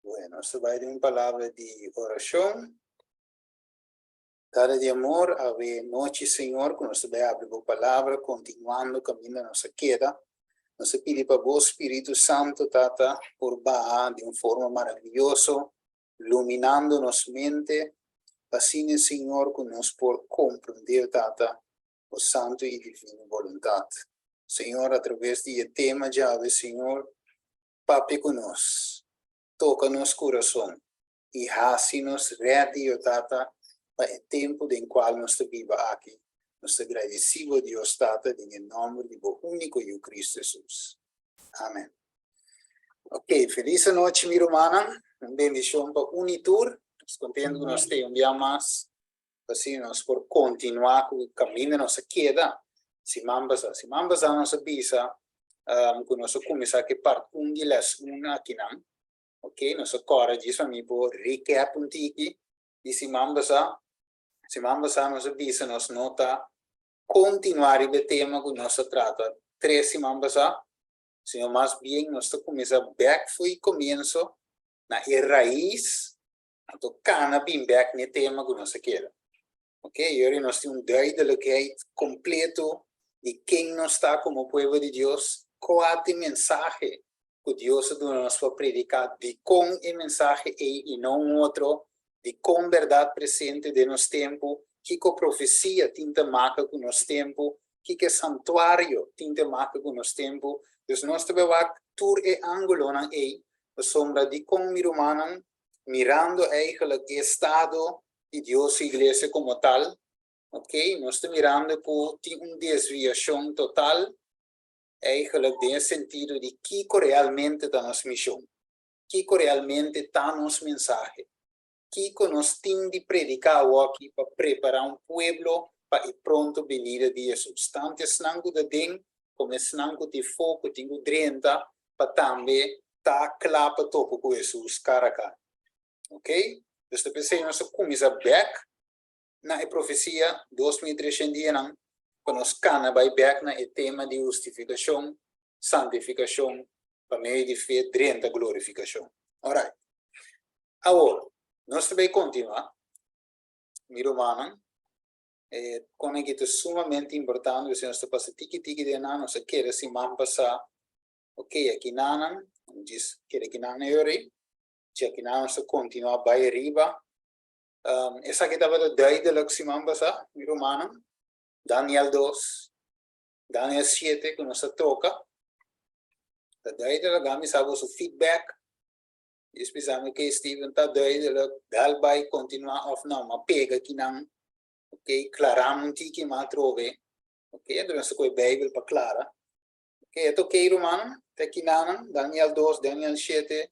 Bueno, se va a ir una palabra de oración. Dale de amor, a ver, noche, Señor, cuando se va a abrir la palabra, continuando, camino, no se queda. No se pide para vos, Espíritu Santo, Tata, por va de una forma maravillosa, iluminándonos mente, así, Señor, que nos por comprender, Tata, o santo y divina voluntad. Señor, a través de este tema, llave, Señor, papi con nos, toca-nos coração e raci-nos reto, Tata, para o tempo em qual nós vivemos aqui. Nós agradecemos a Deus, Tata, em nome do único e o Cristo Jesus. Amém. Ok, feliz noite, minha irmã. Uma bendição para Unitur. Nós contentes que nós temos um dia mais. Assim, nós por continuar com o caminho, nossa queda. Se mambas a nossa bisa, que nós começar a parte de las uma aqui não. Ok, nós agora disso a mim por recap tiki e se mambasa nossa bisa nós nota continuar o tema que nós trata três se mambasa se mais bem nós começa back foi começo na raiz então cana bem back no tema que nós quer. Ok, e agora nós temos duidelijkheid completo de quem nós está como povo de Deus, qual é o mensagem que Deus nos para predicar, de com o mensagem e não outro, de com verdade presente de nosso tempo, que a profecia tinta marca com nosso tempo, que santuário tinta marca com nosso tempo. Então, nós temos tur e ângulo na a sombra de com mirumana, mirando o estado de Deus e igreja como tal. Ok, nós estamos mirando por uma desviação total. Eigenlijk in sentido de que realmente está nossa missão, que realmente está nosso mensagem, que nós temos de predicar aqui para preparar pueblo para a pronto venida de Jesus. Tanto snango de den, como snango de fogo, tenho 30, para também estar claro para topo com Jesus, cara a cara. Ok? Então, eu pensei, nós começamos back na profecia 2300 anos, quando nós cana vai back na tema de justificação, santificação, para meio de fé, 30 glorificação. Alright. Agora, nós também continuar. Meu irmão, como é que é sumamente importante, se nós passamos tiki de nada, nós queremos se passar, ok, aqui nada, diz que aqui nada é hora, se aqui nada nós continuar vai arriba. Essa aqui estava da ideia de se passar, meu irmão. Daniel 2, Daniel 7, que nos toca. Daí de lá, sabe o feedback. Especialmente que Steven está daí de lá, dal vai continuar ou não, mas pega que não, ok, claramente que mais trove, ok, então essa coisa Bíblia para clara, ok, é ok, romano, até que não, Daniel 2, Daniel 7,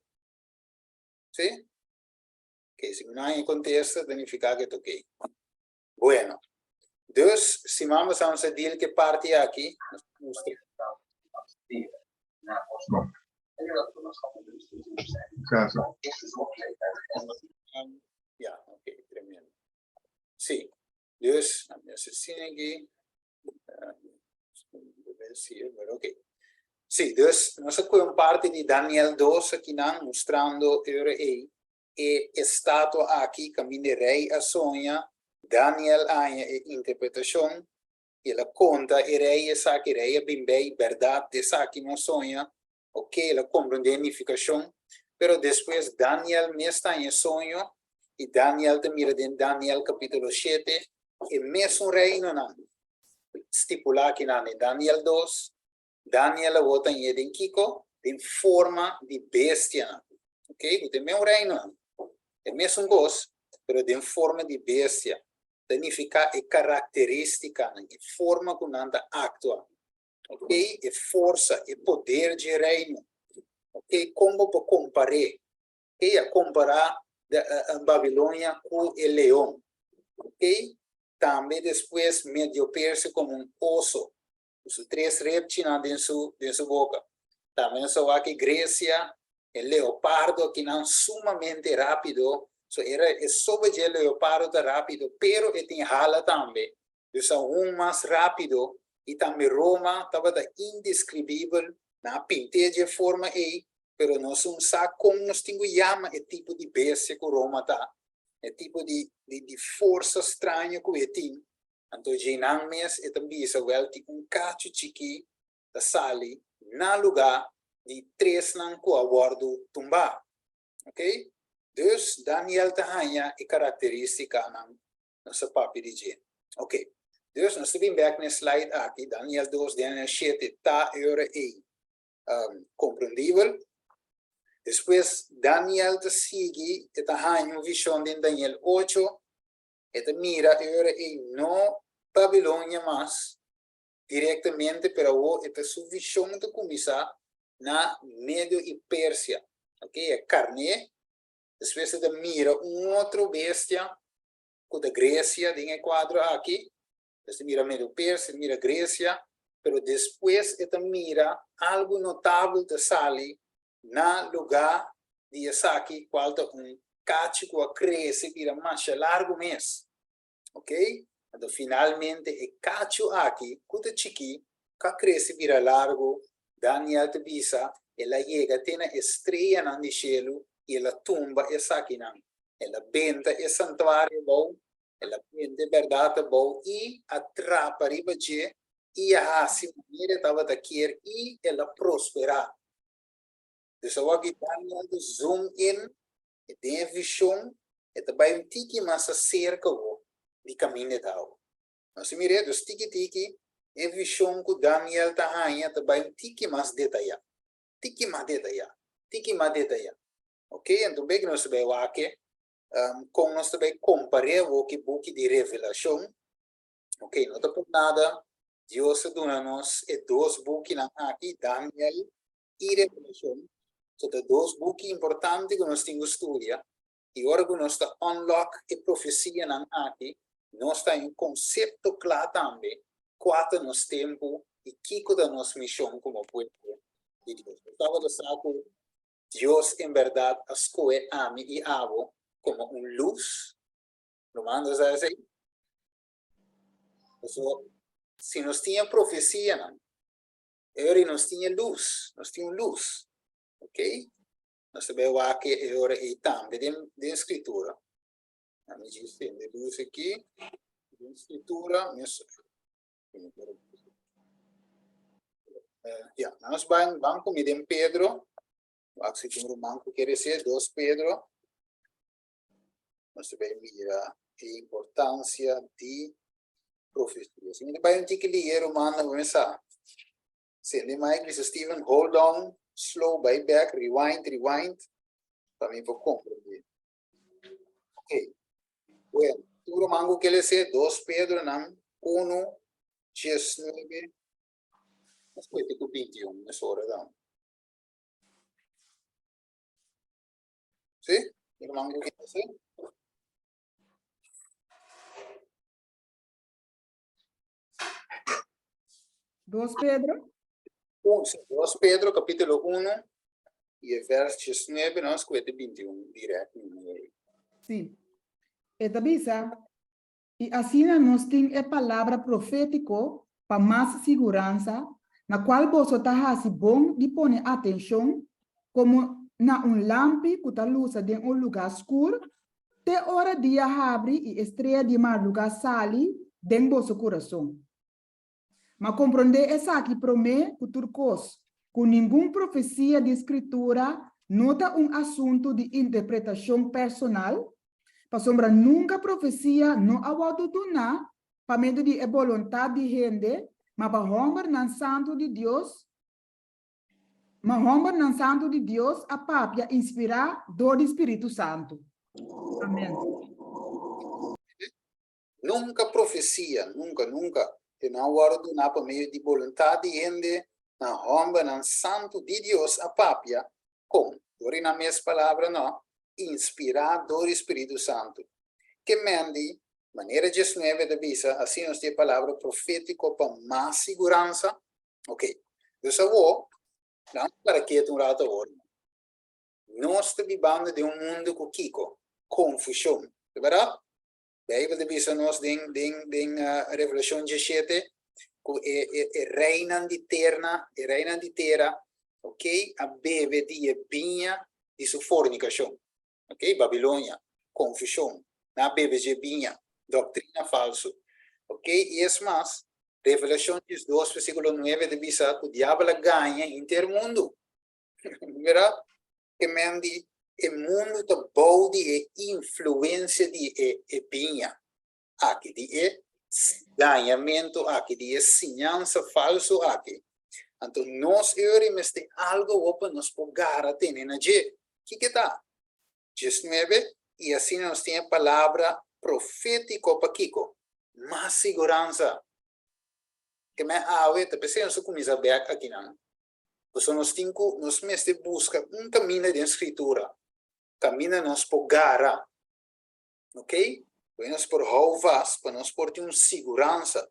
sim, ok, se não há contexto, significa que é ok. Bueno. Dus, se vamos a dizer que parte aqui, ok, tremendo. Sim, dus, aqui, ok. Sim, dus, nós temos parte de Daniel 2 aqui, mostrando e estado aqui, caminho rei a sonha. Daniel ha interpretação, ela conta, e rei sa que rei bem verdade, sa que não sonha, ok, ela compreende a unificação, pero depois Daniel me está em sonho, e Daniel te mira em Daniel capítulo 7, e mesmo rei não estipular que não Daniel 2, Daniel volta em Kiko, em forma de bestia, ok, o meu rei não, é mesmo gosto, pero em forma de bestia. Significa e característica, e forma como anda actua, ok? E força, e poder de reino, ok? Como para comparar, ok? A comparar a Babilônia com o leão, ok? Também depois medio perse como osso, os três reptiles dentro sua boca. Também só aqui Grécia, o leopardo que não sumamente rápido. So, era sobre o leopardo rápido, pero tem hala também. Então, mais rápido, e também Roma estava indescritível, na pinteira de forma pero nós não sabemos como nós temos chama é tipo de bestia que Roma tá, é tipo de força estranha que ele tem. Então, já não mês, é também isso, cacho chiqui da sali, na lugar de 3 não com a bordo tumbar. Ok? Dus, Daniel Tahanya é característica na nossa papel de gente. Ok. Dus, nós estamos back na slide aqui, Daniel 2, Daniel 7, tá, compreendível. Depois, Daniel te sigue, uma visão de Daniel 8, mira, não Babilônia, mas diretamente para o sua visão de começar na Médio e Pérsia. Ok? É carne. Depois, mira outra bestia, com a Grécia, tem quadro aqui. Depois, mira Médio Pérsia, mira Grécia, pero depois, mira algo notável de Sali, na lugar de Isaki, qual cacho que cresce vira mais largo mês. Ok? Então, finalmente, o cacho aqui, que chiqui, que cresce vira largo, Daniel te visa, ela chega, tem a estrela no cielo, e ela tumba Isaki não. Ela benta o santuário bom, ela benta a verdade bom, e atrapa riba de, e a assim, maneira estava daqui, e ela prospera. Então, aqui Daniel zoom in, e tem a visão, e também um tiki massa cerca de caminho de tal. Nós mire, dos tiki, a visão que Daniel Tahanya também um tiki mais detalhado. Tiki mais detalhado. Ok? Então, bem que nós sabemos aqui, como nós também comparar o que book de revelação, ok? Não está por nada, Deus dá-nos dois books aqui, Daniel e Revelação. So, the dois books importantes que nós temos estudar, e agora que nós está unlock e profecia aqui, nós está em conceito claro também, quanto nós tempo e que da nossa missão como povo de Deus. Estava do saco, Deus em verdade escolhe a mim e a vo como luz, não manda assim. So, se nós tinha profecia, agora nós tinha luz, ok? Nós sabemos que agora é também de escritura. A minha gente tem luz aqui, de escritura, nós vamos comer em Pedro, se tem um banco quer dizer 2 Pedro, nós sabemos a importância de profecia. Se não vai ter que ler o mano, vamos pensar. Se ele mais Mr. Steven, hold on, slow, buy back, rewind, para mim vou compreender. Ok. Bueno, tudo mango que ele ser 2 Pedro, não, 1, 19, mas foi tipo 21, nessa hora, não. Sim? Tudo mango que ele ser? Dos Pedro? 2 Pedro, capítulo 1, e verso 19, nós coete 21, direto. Sim. Etabisa, e assim nós temos a palavra profético para mais segurança, na qual você está bom de pôr atenção, como na lampe que está luz em lugar escuro, te hora dia abre e estrela de madrugada sali dentro do seu coração. Mas compreender essa aqui promete que turcos, com nenhuma profecia de escritura, nota assunto de interpretação personal, para sombra nunca profecia não aborda do nada, para medo de vontade de gente, mas para homem não santo de Deus, a papia inspirar do Espírito Santo. Amém. Nunca profecia, nunca. E não guardo na para meio de vontade de gente, na homem, na santo de Deus, a papia, com, dori na mesma palavra, não, inspirado do Espírito Santo. Que mende, maneira 19 da bisa, assim nós temos a palavra profético para mais segurança. Ok. Então, não para que um rato agora. Nós estamos vivendo de mundo com Kiko, confusão, é verdade? Daí você bisa nós tem a Revelação 17, que é reina de terra, ok? A bebe di binha de sua fornicação, ok? Babilônia, confusão, na bebe de binha, doutrina falso, ok? E é mais, Revelação 2, versículo 9, de bisa que o diabo ganha intermundo. Verá? Que mendi o mundo está bom de influência de binha. Aqui de ganhamento, aqui de ensinança falso, aqui. Então, nós iremos ter algo para nos pegar a ter na G. Que está? 19, e assim nós temos a palavra profético para Kiko. Mais segurança. Que me ave, te pensei, nós começamos a ver aqui, não? Então, nós mesmos busca caminho de escritura. Caminho nos pegar, ok? Para nós por rovas, para nós por ter segurança.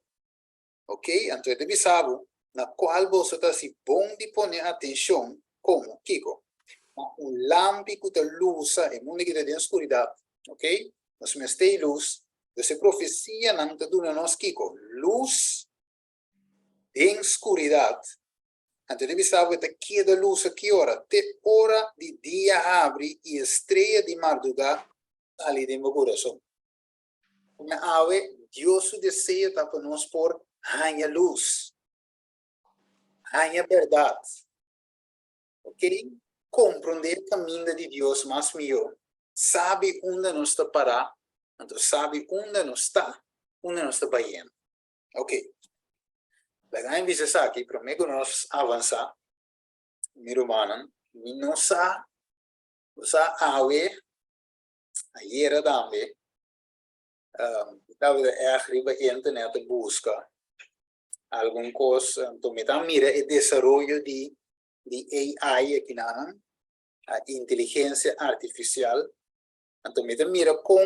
Ok? Então, eu deve saber na qual você está se bom de pôr atenção, como, Kiko? Lâmpico da luz, é mundo que está de escuridão, ok? Nós mesmos temos luz, essa profecia não está dando nós, Kiko, luz em escuridão. Então, deve saber que da luz a que hora? Te hora de dia abre e estreia de madrugada ali dentro do coração. Como ave, Deus deseja para nós por a luz, a verdade, ok? Compreender o caminho de Deus mais melhor, sabe onde nós está parar, então sabe onde nós está indo, ok? Legal, em vez aqui, para mim, nós avançar, meu irmão, não sabe, você ave, a era também, talvez é arriba a internet busca alguma coisa, então me dá mira o desenvolvimento de AI aqui na a inteligência artificial, então me dá mira com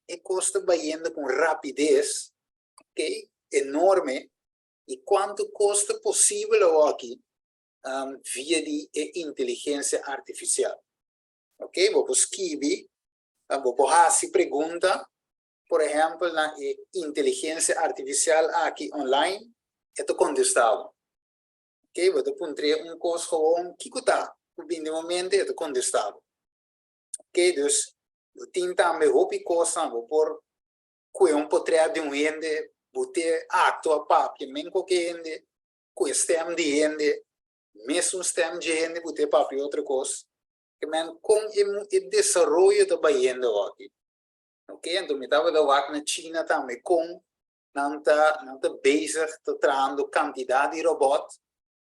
e custa baiando com rapidez, ok? Enorme, e quanto custa possível aqui via de inteligência artificial, ok? Vou escrever, vou fazer pergunta, por exemplo, na inteligência artificial aqui online, eu contestava. Ok? Vou pôr coisa como que está, no momento eu contestava. Ok? Então, eu tenho também outra coisa, vou pôr que potreia de ende, vou ter ato a papo, nem qualquer ende, que stem de ende, mesmo stem de ende, vou ter papo e outra coisa. Que com o desenvolvimento da baiendo aqui. Ok? Então, me estava da na China também com não está bezig, está trazendo quantidade de robôs,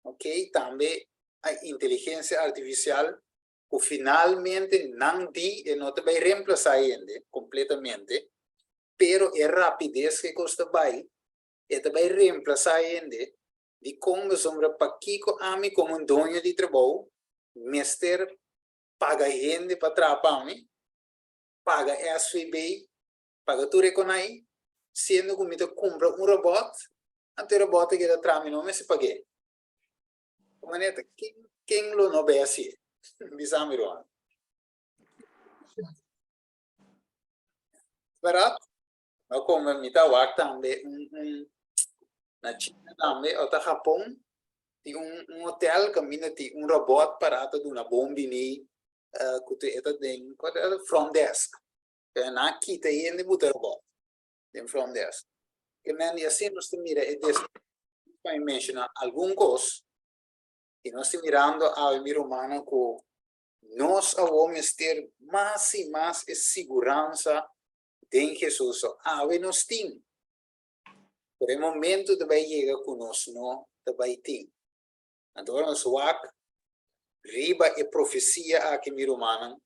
ok? Também a inteligência artificial, que finalmente não vai reemplazar ainda completamente, pero é rapidez que custa vai, vai reemplazar ainda de como sombra para Kiko ami como dono de trabalho, mestre paga gente para trabalhar, paga SVB, paga tudo economia, sendo que me compra robot, ante robot que dá trámite não me se pague. Maneta, quem lo não é assim? Bisami roan. Verdade? Mas como me tá o também na China também, ou no Japão, tem hotel que tem robot parado de uma bomba que tu está dentro, que é front desk. Na aqui tem ainda muito robot, tem front desk. Que nem assim nós mira é desse, para mencionar algum coisa, e nós estamos mirando a minha humana que nós vamos ter mais e mais segurança em Jesus. Nós temos. Por o momento de vai chegar conosco, não vai ter. Então, nós vamos riba e profecia aqui minha humana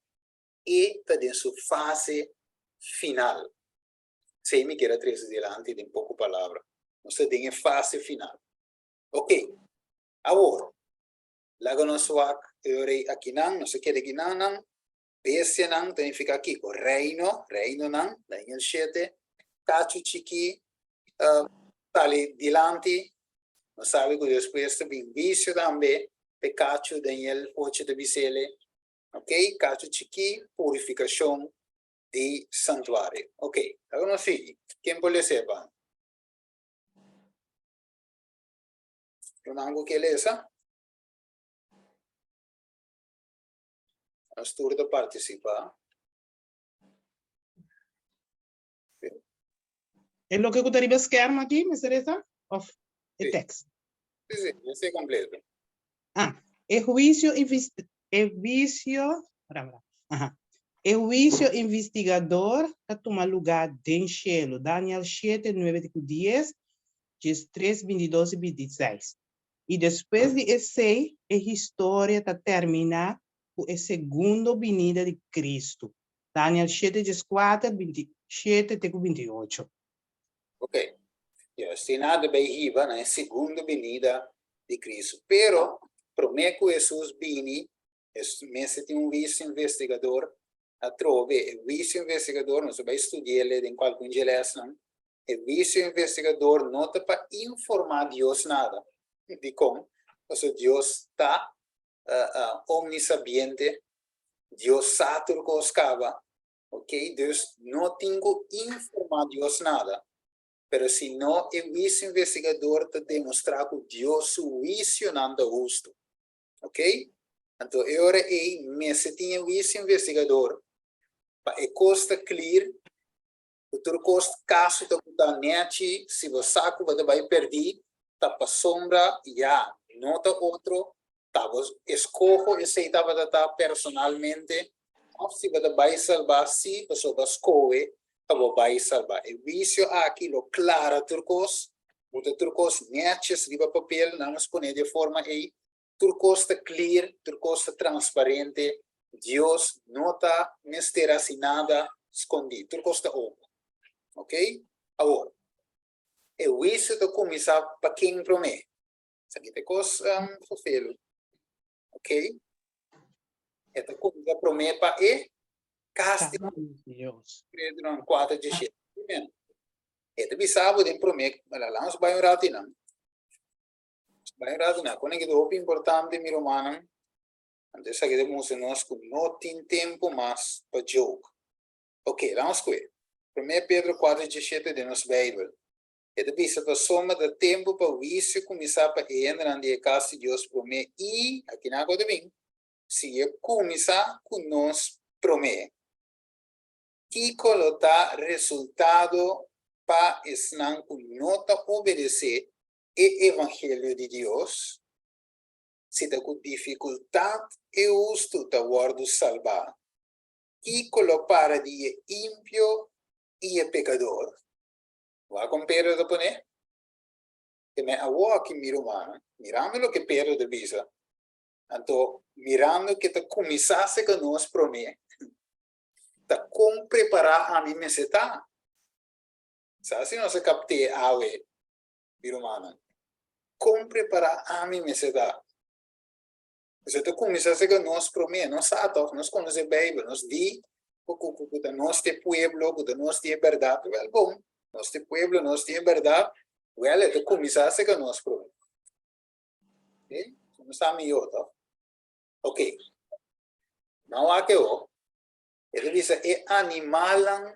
e está em sua fase final. Se me quer trazer delante de pouco palavra. Nós estamos em fase final. Ok. Agora, logo nós vamos aqui não se quer aqui não, bese não, tem que ficar aqui com reino não, Daniel 7, cacho chiqui, ali dilante, nós sabemos que depois tem vício também, pecado Daniel 8 de Bisele, ok? Cacho chiqui, purificação de santuário, ok? Agora nós filho, quem pode ser, bom? Ronaldo, que lesa? Nós todos participar. É o que eu gostaria de escrever aqui, Miss Teresa? Of the Sim. text? Sim, esse é completo. El juicio, El juicio investigador que toma lugar en cielo. Daniel 7, 9, 10, 3, 22 e 26. E depois de esse, a história está termina com a segunda vinda de Cristo. Daniel 7, 4, 27 e 28. Ok. Tem nada bem riba, né? Segunda venida de Cristo. Pero, prometo Jesus vini, mesmo tem vice investigador, a trove, o vice investigador, nós vamos estudar ele em qualquer geração, o vice investigador não está para informar Deus nada. De como? Porque Deus está omnisciente, Deus sabe o que escava, ok? Deus não tem que informar Deus nada. Pero se não, o vice investigador te demonstrar que Deus o juízo não é justo. Ok? Então, agora se tinha vice investigador, para a costa clear, o teu costa caso da net, se você sabe que vai perder, tá para sombra, já, nota outro, tá, escojo esse estava da personalmente, se você vai salvar, se você vai escolher, vai salvar. O vício aquilo claro turcos, o turcos netes riba papel, não nos põe de forma aí, turcos está clear, turcos está transparente, Deus não está mistério assim nada escondido, turcos está open, ok? Agora, o vício está começar para quem promete, isso aqui é coisa fofelo, ok? Esta coisa promete para caste durante 4 de janeiro. Itu bisa din promek malalang sa bayo rati na. Bayo rati na. Kung nagito importante mi romanang, antes sa kita musenos kung no tin tempo mas pa joke. Ok, vamos com ele. 1 Pedro 4:17 de nos Bible. Itu bisa pa soma da tempo pa vício começar pa entrar de casa Deus promete e aqui na coisa bem. Se começar com nos promete. Que colocar resultado para esnan nota obedecer o evangelho de Deus, se está com dificuldade e uso da guarda salvar. Que colocar de ímpio e pecador. Vai com Pedro de poner? Que me awo aqui miro mano, mirando lo que Pedro de visa. Então, mirando que te começasse que nós promete. Tá como preparar a mim se tá. Sabe se não se capte a ave, virumana. Como preparar a mim se tá. Você tá começar a ser que nós promete, nós sabe, nós conhecemos a Bíblia, nós di, que nós te pueblo, que nós te verdade, well, bom, nós te pueblo, nós te verdade, well, é começar a ser que nós promete. Ok? Não está melhor, tá? Ok. Não há que eu. Ele diz que animalam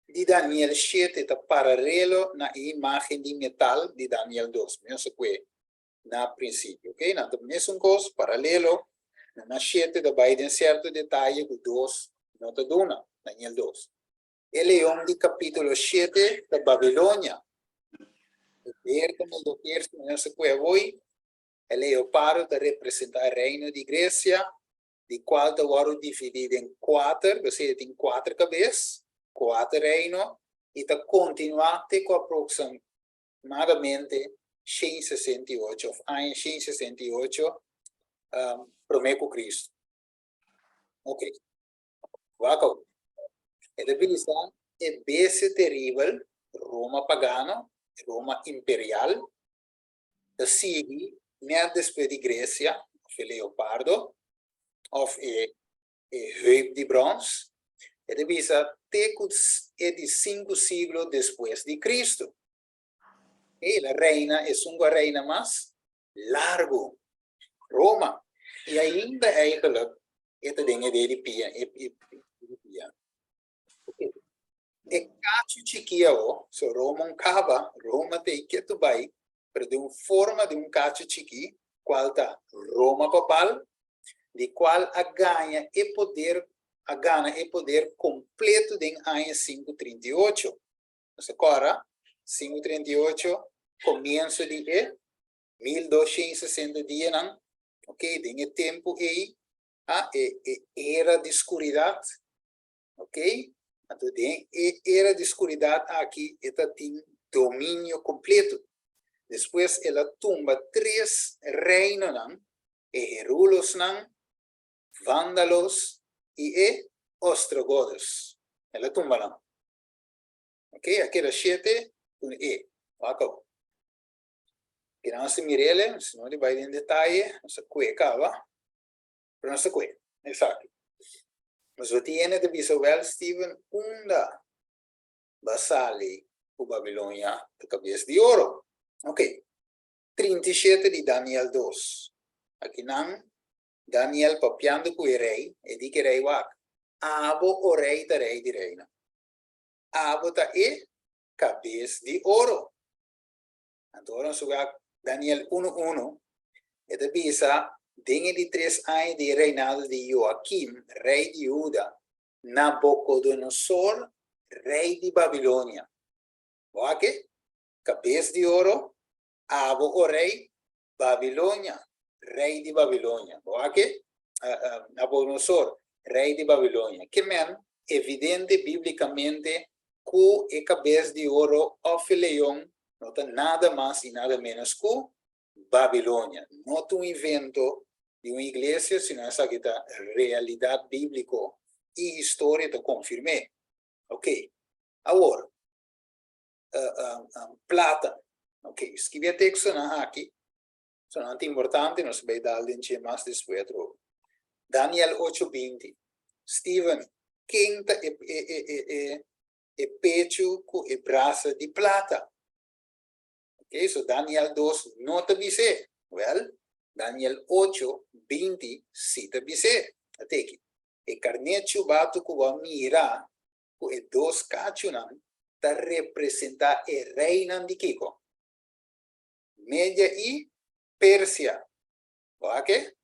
de Daniel 7 está paralelo na imagem de metal de Daniel 2. Mesmo que na princípio, ok? Na mesma coisa, paralelo, na 7 vai em certo detalhe que 2 não te dona, Daniel 2. Ele é de capítulo 7 da Babilônia. No terço, mesmo que hoje, ele é o paro de representar o reino de Grécia, de qual agora dividido em 4, ou seja, tem 4 cabeças, 4 reinos, e está continuando com aproximadamente 168, anos 168, promete Cristo. Ok. Vamos. Ele diz que base terrível, Roma pagano, Roma imperial, da sigue, depois de Grécia, o leopardo, of a heup de bronze, ele visa é de 5 siglos depois de Cristo. E a reina é uma reina mais largo, Roma. E ainda é aquela, esta dengue dele pia, e cacho chiquia, se Roma cava, Roma tem que tu vai, para de uma forma de cacho chiqui, qual tá Roma papal, de qual a ganha e poder completo de ano 538. Então, agora, 538, começo de 1260 dias, não? Ok? Tem tempo aí, era de escuridade, ok? Então, tem era de escuridade aqui, ela tem domínio completo. Depois, ela tumba 3 reinos, não? Herulos, não? Vándalos e ostrogodos. Ela tumba, não? Ok? Aqui era 7 com acabou. Que não se mirele, senão ele vai em detalhe, não se cuecava, pero não se cueca, exato. Mas o tiene de Bisabel Stephen Unda Basali, o Babilônia, de cabeça de ouro. Ok. 37 de Daniel 2. Aqui não, Daniel papiando com o rei, e diz que rei wak. Abo o rei da rei de reina. Abo ta cabeça de ouro. Então, nós Daniel 1:1, e da bisa, dengue de 3 anos de reinado de Joaquim, rei de Judá, Nabucodonosor, rei de Babilônia. Ok? Cabeça de ouro, abo o rei, Babilônia, rei de Babilônia. Ok? Nabucodonosor, rei de Babilônia. Que men, evidente biblicamente, que é cabeça de ouro, Ofileon, não tem nada mais e nada menos que Babilônia. Não é um invento de uma igreja, senão essa aqui é a realidade bíblica e história que confirma. Ok. Agora, plata. Ok. Escrevi texto aqui. Isso não é importante, nós vamos dar mais depois. Daniel 8:20. Stephen, quem é pecho com braço de plata? Ok, so Daniel 2 não te dice. Well, Daniel 8:20 sí te dice. Até aqui. E carnecho bato com a mira, com e 2 cachunan, ta representa e reina de Kiko. Media e Pérsia. Ok?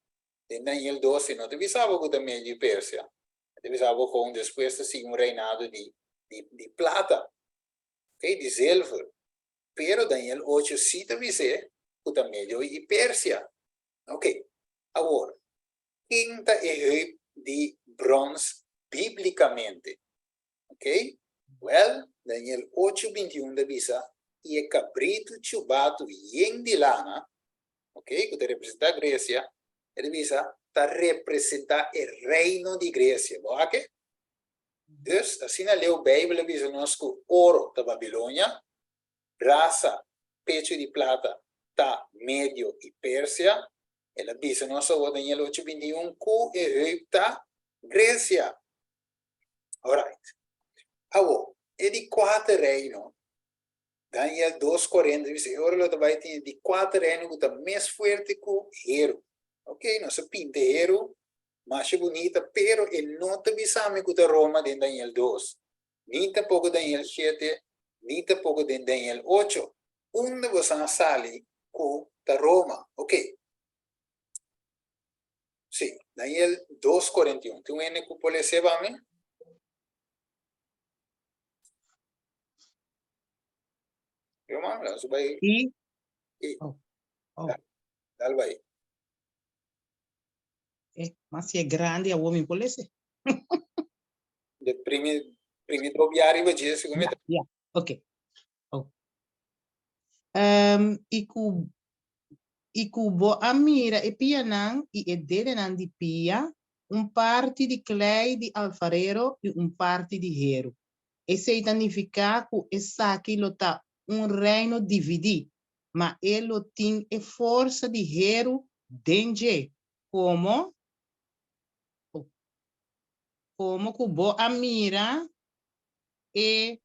En Daniel 12 não te visava com a Media e Pérsia. Te visava com depois de um reinado de plata. Ok, de silver. Pero Daniel 8 sí te dice que Medio e Pérsia. Ok. Agora, quinta é rei de bronze biblicamente. Ok? Well, Daniel 8:21 avisa e é cabrito chubato yen de lana, ok? Que representa a Grécia, ele avisa está representa o reino de Grécia, ok? Dus, assim na leu Bíblia avisa nós que ouro da Babilônia, raça, pecho de plata, tá Médio e Pérsia, ela avisa nós o Daniel 8:21 que é rei da Grécia. Alright. Agora, é de 4 reinos. Daniel 2:40 diz, agora vai ter de 4 reinos que está mais forte que o Hero. Ok? Não se pinta Hero, mais bonita, pero ele não te bisame que está Roma de Daniel 2. Nem tampouco Daniel 7, nem tampouco de Daniel 8. Onde você sale que está Roma. Ok? Sim, Daniel 2:41. Tu é que pode ser, vamos? Eu mando, você vai... E? Oh. Dale vai. Mas se é grande, a homem pode ser. De primi dobiari vai dizer segundo me. Yeah. Ok. Oh. E cubo a mira e pianan e dele nan di pia, parte di clay di alfarero e parte di hero. E se identifica que essa aqui tá reino dividido, mas ele tem a força de hero dentro, como cubo a mira e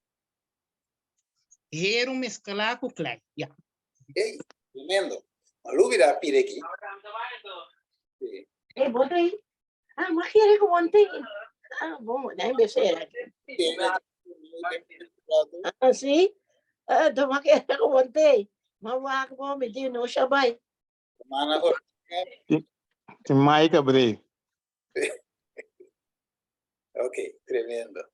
hero mesclar com clay. Yeah. Ok, tremendo. Malu virá pire aqui. Sim. Botei. Mas queria que eu montei. Bom, nem besteira. Sim? Toma que eu montei. Mas o que eu me disse, não chamei. Mana Ti mai ka bre. Ok, tremendo.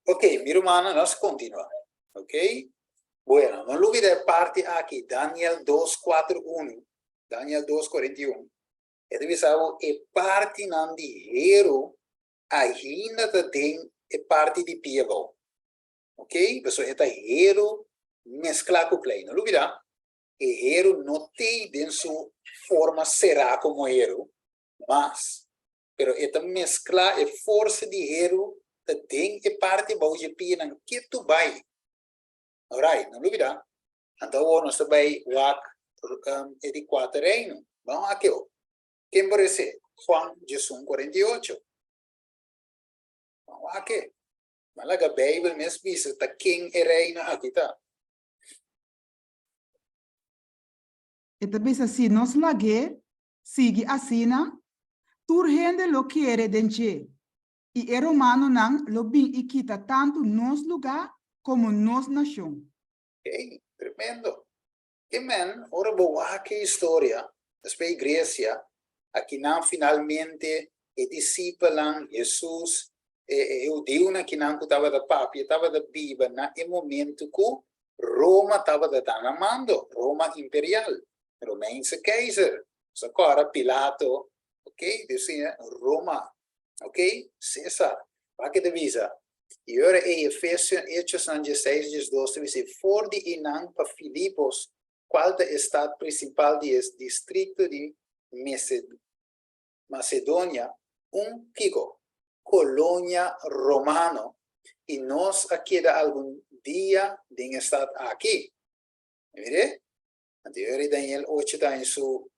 Ok, mi hermano, nos continúa. Ok. Bueno, no olvides parte aquí, Daniel 2:41. Daniel 2:41. Itu bisa e parte nan di hero ainda tem e parte di piego. Ok? Então, esta hero mescla com play. Não olvida? E hero não tem de sua forma será como hero, mas pero esta mescla e força de hero tem e parte bom de pia que tu vai. Alright, não olvida? Então, nós também wak de 4 reino. Vamos aqui, ó. Quem parece? Juan 18:48. Vamos aqui. Malaga Bible mesmo diz, tá quem é reino aqui, tá? E também se nós lage, sigue assina, tur gente lo quiere denche. E é romano não lo bin e quita tanto nos lugar como nos nação. Ok, tremendo. Que man, ora boa que história, da igreja, aqui não finalmente e discípulos Jesus, eu dei uma que não estava da papi, estava da Bíblia, na momento que Roma estava da tanamando, Roma imperial, Romeinse keizer, agora Pilato, ok, dizia Roma, ok, César, para que divisa. E ora em Efésios, Hechos 16:12, diz, for de Inang para Filipos, qual é o estado principal do distrito de Macedônia, Kiko, colônia romano, e nós aqui da algum dia de estar aqui. Mire? Então, Daniel 8 está em seu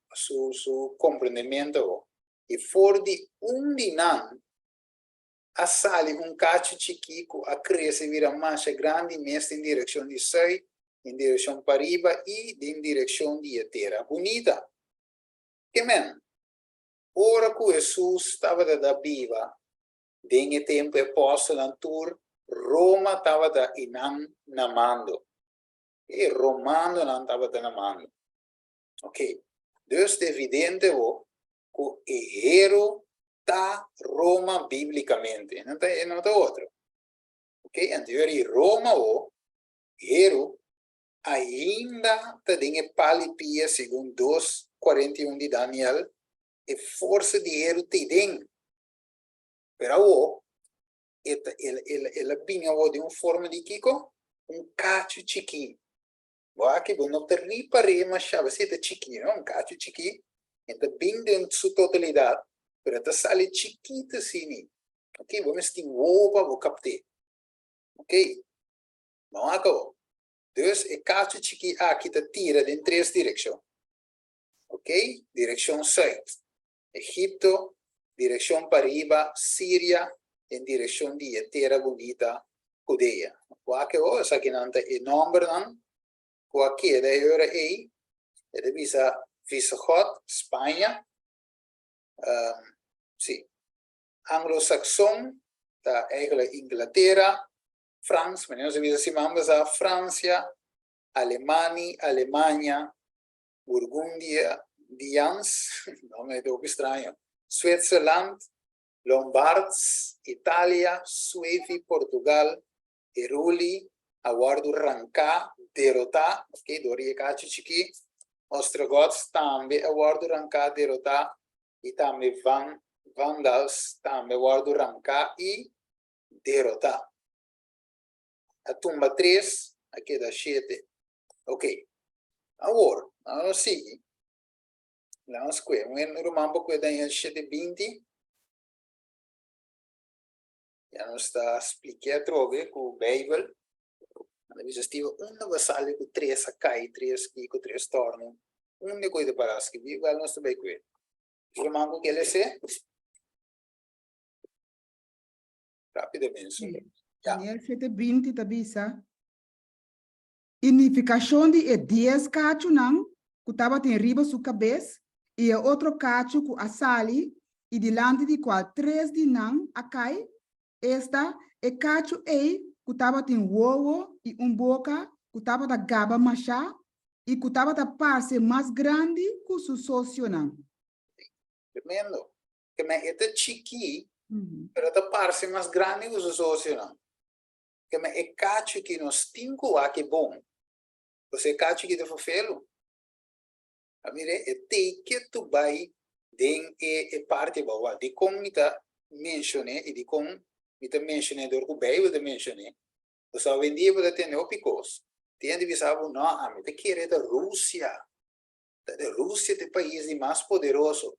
compreendimento. E for de dinan, a sali cacho chiquico, a cresce vira mancha grande, mesmo em direção de sei, em direção para riba e em direção de terra bonita. Que men? Ora que Jesus estava da viva, dengue tempo apóstolo antur, Roma estava da inam namando. E Romano não estava da namando. Ok. Dus é evidente que o hero está Roma biblicamente. Não está outro. Ok. Então, Roma o hero ainda tem palipia segundo 2:41 de Daniel, e força de hero tem. Pero ela vinha de uma forma de Kiko, cacho chiquinho. Aqui, não te ripare, mas chave, se é chiquinho, um cacho chiquinho, então bem dentro de sua totalidade, pero esta sale chiquita assim, ok? Vamos ter roupa, vou captar, ok? Não acabou. Então, é cacho chiquinho, aqui te tira em 3 direções, ok? Direção sul, Egipto, direção para riba, Síria, em direção de terra bonita, Judeia. Aqui, essa aqui não tem nome, não? Aqui é da hora aí, é da Visigoth, Espanha, sim, anglo-saxão, da Inglaterra, França, mas nós visa simamos a França, Alemanha, Burgundia, Dians, nome é pouco estranho, Switzerland, Lombards, Itália, Suécia, Portugal, Eruli, aguardo arrancar, derrotar, ok, doria cacho chiqui, Ostrogoths também aguardo arrancar, derrotar, e também Vandals também aguardo arrancar e derrotar. A tumba 3, aqui da 7, ok. Agora, vamos seguir. Vamos aqui, um romano que da 7:20, já nos está explicando com o Bible. Nós estive vassalho com 3 cai, 3 aqui, com 3 tornos. De coisa para as que vive, nós também com ele. Romano que ele é? Rapidamente. Daniel 7:20 tabisa. Unificação de 10 cacho não, que estava em riba sua cabeça, e outro cacho que assali, e delante de qual 3 de não, a cai, esta é cacho que estava em uovo e boca, que estava da gaba machá, e que estava da parte mais grande que o seu sócio não. Tremendo. Que me esta chiqui, Pero a parte mais grande que os outros não. Que me é cacho que nos cinco aqui bom. Você cacho que de fofelo. A mim é te que tu vai den e parte boa. De como me tá mencionei e de como me tá mencionei do que bem eu mencionei. O só vendia para ter neopicos. Tem de visar não a mim te querer da Rússia. Da Rússia é o país mais poderoso.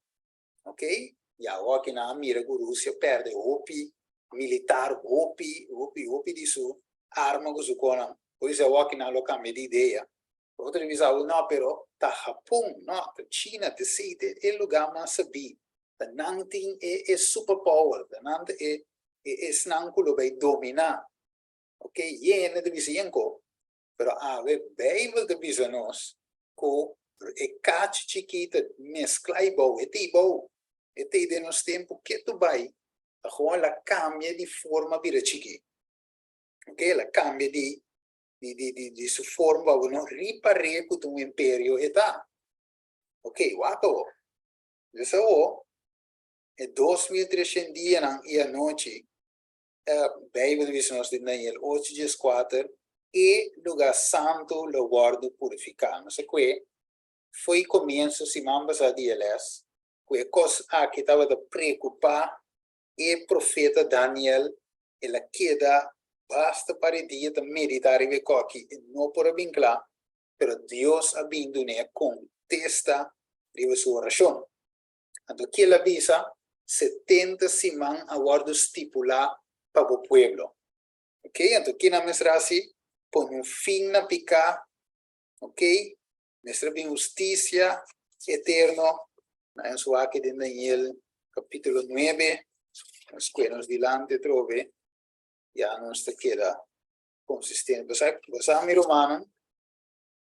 Ok? E agora que na mira que a Rússia perde opi militar opi disso arma que sucona. Por isso agora que na local me ideia. Outra vez não, pero tá Japão, não, tá China, tá Síria, é lugar mais sabido. Tá não tem é superpower, tá não é não que vai dominar. Ok? E é na divisão co, pero a ver bem de business co é catch chiquita mescla e bom, é tipo e de nos tempo que tu vai, agora ela cambia de forma vira chiqui. Ok? Ela cambia de sua forma, não riparei com um império e tá. Ok, wato. Isso é 2.300 dias e a noite, Bíblia diz nós de Daniel 8:4, e lugar santo, o guardo purificado. Não sei o que foi começo, se mambas a DLS, que coisa que estava a preocupar, e profeta Daniel, ela queda, basta para dia de meditar e ver que não por bem claro, pero Deus a vindo né contesta de sua oração. Então, que ela avisa, 70 semanas a guardo estipular para o pueblo. Ok? Então, que na mesma assim, põe fim na picar, ok? Mestra bem justiça eterno, na sua aqui de Daniel, capítulo 9, nos cuernos delante trove, já não está queda consistente. Você é meu romano,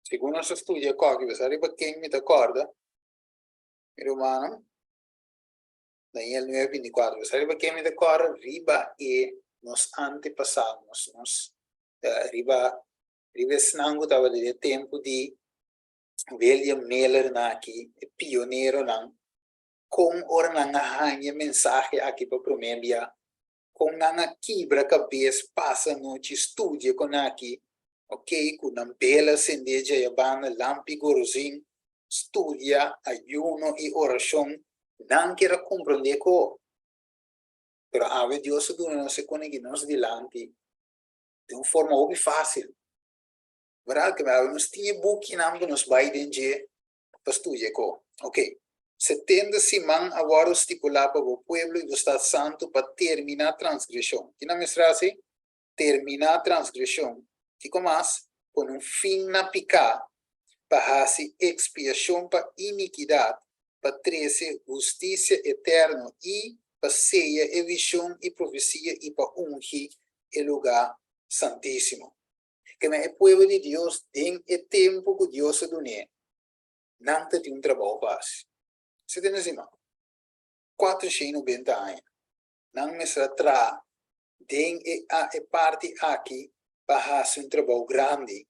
segundo nosso estudo, você arriba quem me acorda, meu romano, Daniel 9:24, você arriba quem me acorda, riba e nos antepassados, nos riba snango estava de tempo de William Miller aqui, pioneiro não, com ora na hanha mensagem aqui para promemia, com na quebra cabeça passa noite estudia com aqui, ok, com na bela sendeja e banda lampi gorozinho, estudia ayuno e oração, não quer compreender co, pero ave Deus do não se conecta nos delante de uma forma muito fácil. Verdade que nós tínhamos book que nos vai de para estudar co, ok. 70 semanas agora estipular para o pueblo e o Estado Santo para terminar a transgressão. Que não me frase? Terminar a transgressão. Que como mais? Com fim na picar, para fazer expiação para iniquidade, para trazer justiça eterna e para ceia e visão e profecia e para ungir o lugar santíssimo. Que é o povo de Deus tem o tempo que Deus deu. Não tem um trabalho fácil. Você tem assim, 490 anos. Não me será tem a parte aqui para fazer um trabalho grande.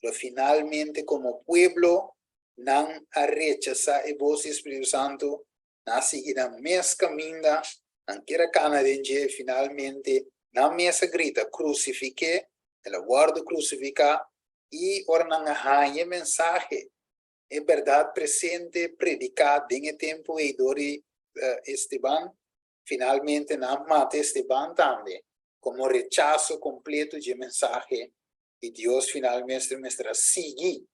Mas finalmente, como povo, não a rechazar o vosso Espírito Santo, não seguir a mesma caminho, não quer canadense, finalmente, não mesma grita, crucifique, ela guarda crucificar, e ora não arranha mensagem. É verdade presente, predicada em tempo e dori Esteban, finalmente não mata Esteban também, como rechazo completo de mensagem, e Deus finalmente me estará seguir,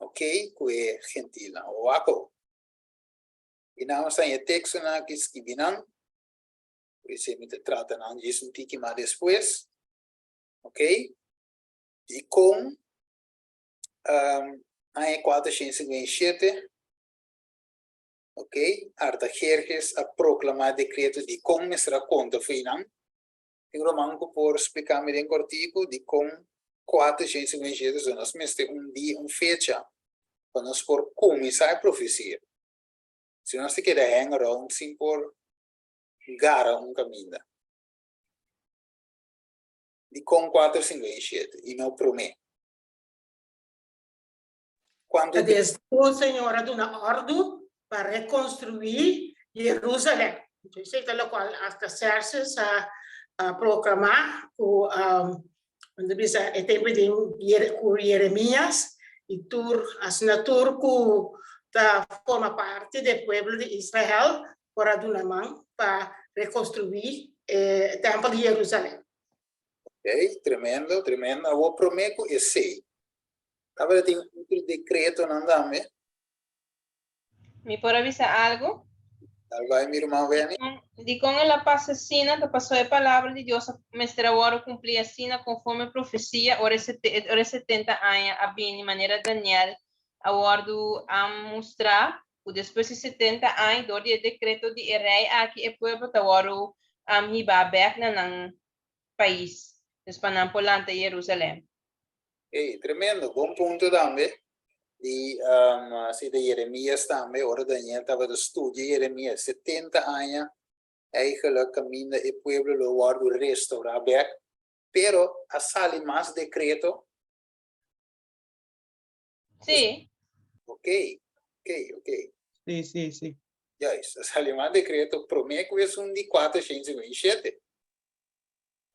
ok? Que é gentil, o aco. E não está em texto que escreveram, por isso me trata não disso um tique mais depois, ok? E com Aí 457, ok? Artaxerxes a proclamar decreto de como será conta final. Em Romanco por explicar bem cortico de como 457 nós temos dia, fecha, para nós por começar a profecia. Se nós quer hang around, sim por gara caminho. De como 457 e não promete. Quando Adesso, Senhora, dá uma ordem para reconstruir Jerusalém. Dice lo cual hasta hacerse sa proclamar ku onde bisa tempo de Jeremías y tur asnatur ku ta forma parte del pueblo de Israel para dunamang para reconstruir el templo de Jerusalén. Ok, tremendo, tremendo. Eu prometo e sei. Agora tem um decreto não dá, me? ¿Me puedo avisar algo? Vai, minha irmã, Veni. De con la pasasina que pasó de palabra de Dios, me estará cumplir así conforme profecía, ora 70 años, a bien, maneira Daniel, aguardo a mostrar, depois de 70 anos, do decreto de rei aqui, o povo está agora hibaber na país, despanan polante Jerusalém. Ei, tremendo, bom ponto também. E assim de Jeremias também, ora Daniel estava de estudo, Jeremias, 70 anos, eigenlijk caminha e pueblo lo guardo restaurar back, pero a sale mais decreto. Sí. Ok. Sí. Ja, isso, a sale mais decreto, prometo que é de 427.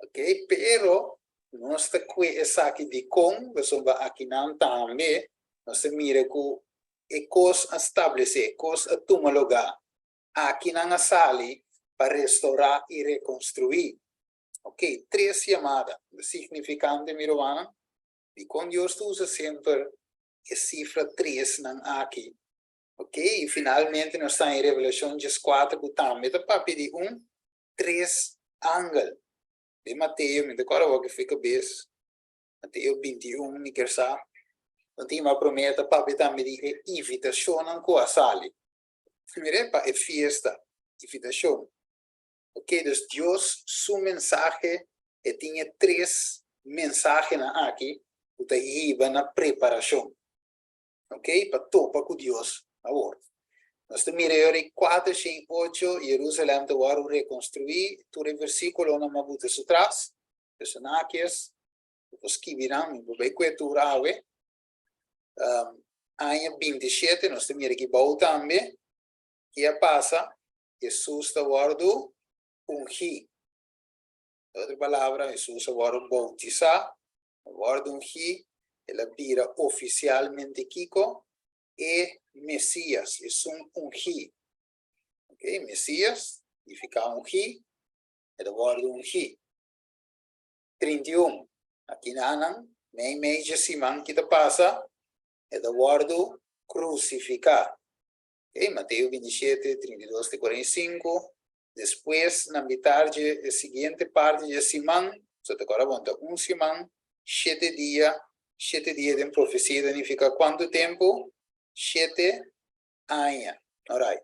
Ok, pero nós está com essa aqui de com, você vai aqui não também, nós mira que é coisa estabelecer, coisa a tomar lugar. Aqui não a sale para restaurar e reconstruir. Ok, 3 chamadas, significante, mirovana, e quando Deus usa sempre a cifra 3 aqui. Ok, e finalmente nós estamos em Revelação 4, que também está pedir 3 ângulos. De Mateus, me decora o que fica bem. Mateus 21, me quer saber. Não tem uma promessa para também de invitação com a sala. Primeiro para a festa, invitação. Ok, então Deus, sua mensagem, tinha 3 mensagens aqui, que está na preparação. Ok, para topar com Deus. Agora, nós temos 4, 5, 8, Jerusalém te vai reconstruir, tu versículo não me bota atrás, personagens, os que virão, me vai coeturar, ano 27, nós temos aqui baú também, que passa, Jesus está guardando ungir. Outra palavra, Jesus está guardando bautizar, guardando ungir, ele vira oficialmente Kiko, e Messias, é ungir. Ok, Messias, significa ungir, ele guarda ungir. 31, aqui na meio de Simão que passa, ele guarda crucificar. Ok, Mateus 27, 32 e 45. Depois, na metade, a seguinte parte de Simão, só te agora conta Simão, 7 dias de profecia, significa quanto tempo? 7 anos. Alright.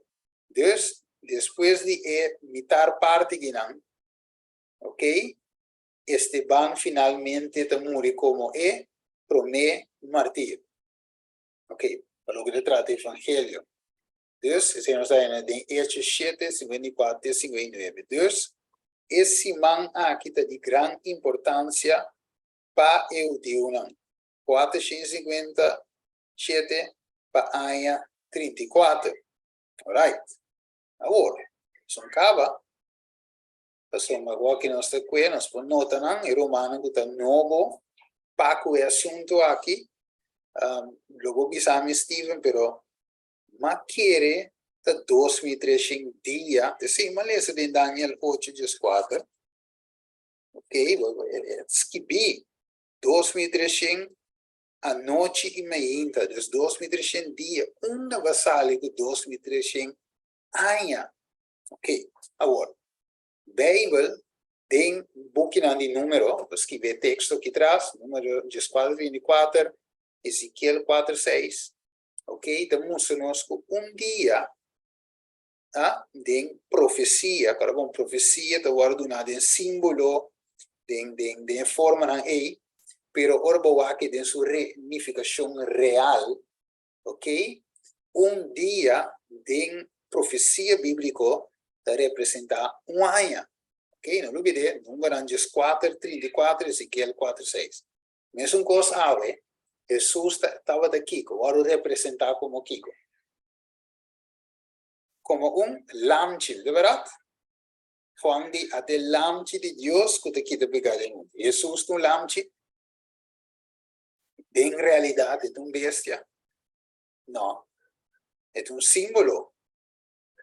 Depois de metade parte que não, ok? Esteban finalmente te morre como promé martir. Ok? Para lo que trata o evangelho. Dus, se nós estamos em Hechos 7, 54 e 59. Dus, esse man aqui está de grande importância para o Deus. 457 para a 34. Alright. Agora, são acaba. Passamos agora que nós estamos aqui, nós podemos notar em Romano que está novo, para o assunto aqui. Logo bisamos Steven, pero ma quiere da 2300 dia, de cima lesa de Daniel 8:4. Ok, skibi 2300 a noite e meia, dos 2300 dia, uma vasale de 2300 anos. Ok, agora, Bible tem buquinando de número, escrever texto aqui atrás, número 24, Ezequiel 4:6. Ok, estamos conosco dia de profecia, agora bom, profecia está guardada em símbolo, de forma não é, pero orbo aqui tem sua significação real, ok? Dia de profecia bíblica está representar ano, ok? Não olvide, número 4, 34, Ezequiel 4:6. Mesma coisa, Jesus estava de Kiko, agora representar como Kiko. Como lamb child, de verdade? Quando até lamchi de Deus que te quita pecado do mundo. Jesus não lamchi. Em realidade é bestia. Não. É símbolo.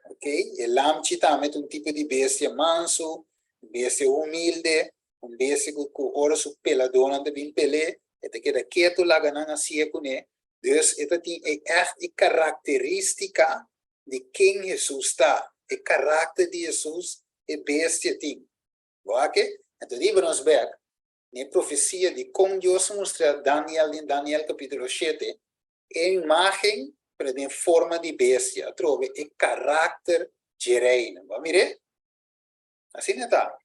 Ok? E lamchi também é tipo de bestia manso, bestia humilde, bestia que ora su peladona de bem pele, e te queda quieto lá ganhando assim com ele. Dus esta é echt a característica de quem Jesus está. O caráter de Jesus é bestia tem. Ok? Então, vamos ver na profecia de como Deus mostra Daniel em Daniel capítulo 7, a imagem pero em forma de bestia, trove o caráter de reino. Vamos ver? Assim está.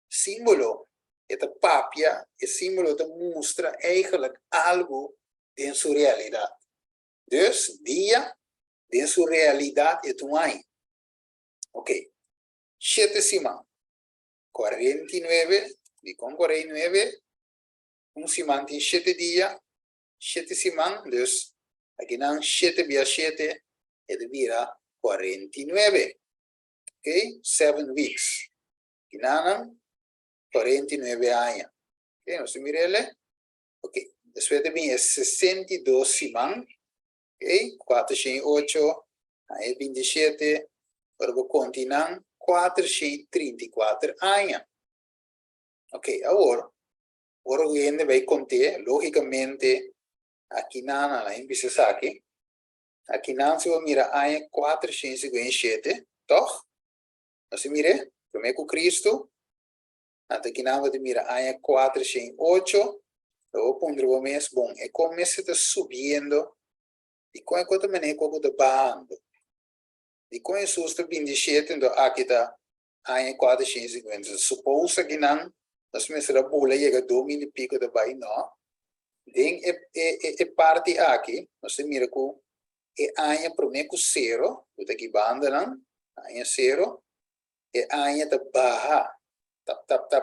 Símbolo, esta papia, é símbolo que mostra eigenlijk algo em sua realidade. Dus, dia, em sua realidade, é um ano. Ok. 7 semanas. 49, e com 49, semana tem 7 dias, 7 semanas, dus, aqui não 7 via 7, é de vira 49. Ok? 7 weeks. Aqui não, 49 anos. Ok? Nós mirele? Ok. Depois também é 62 semanas. Ok? 408, aí 27, agora vou continuar 434 anos. Ok, agora a gente vai contar, logicamente, aqui na empresa aqui se vai mirar anos 457, toch? Você mira, primeiro com Cristo, até aqui não vai mirar anos 408, eu pondrei o mês bom, e começa a subindo, e com a maneira que eu estou bajando. E com isso, está 27, então aqui está anos 450. Suposto que não, nós começamos a bola e chega a 2.000 e pico de baixo, não. Tem parte aqui, nós mira com anos primeiro com 0, está aqui banda, não? Anos 0, e anos da barra,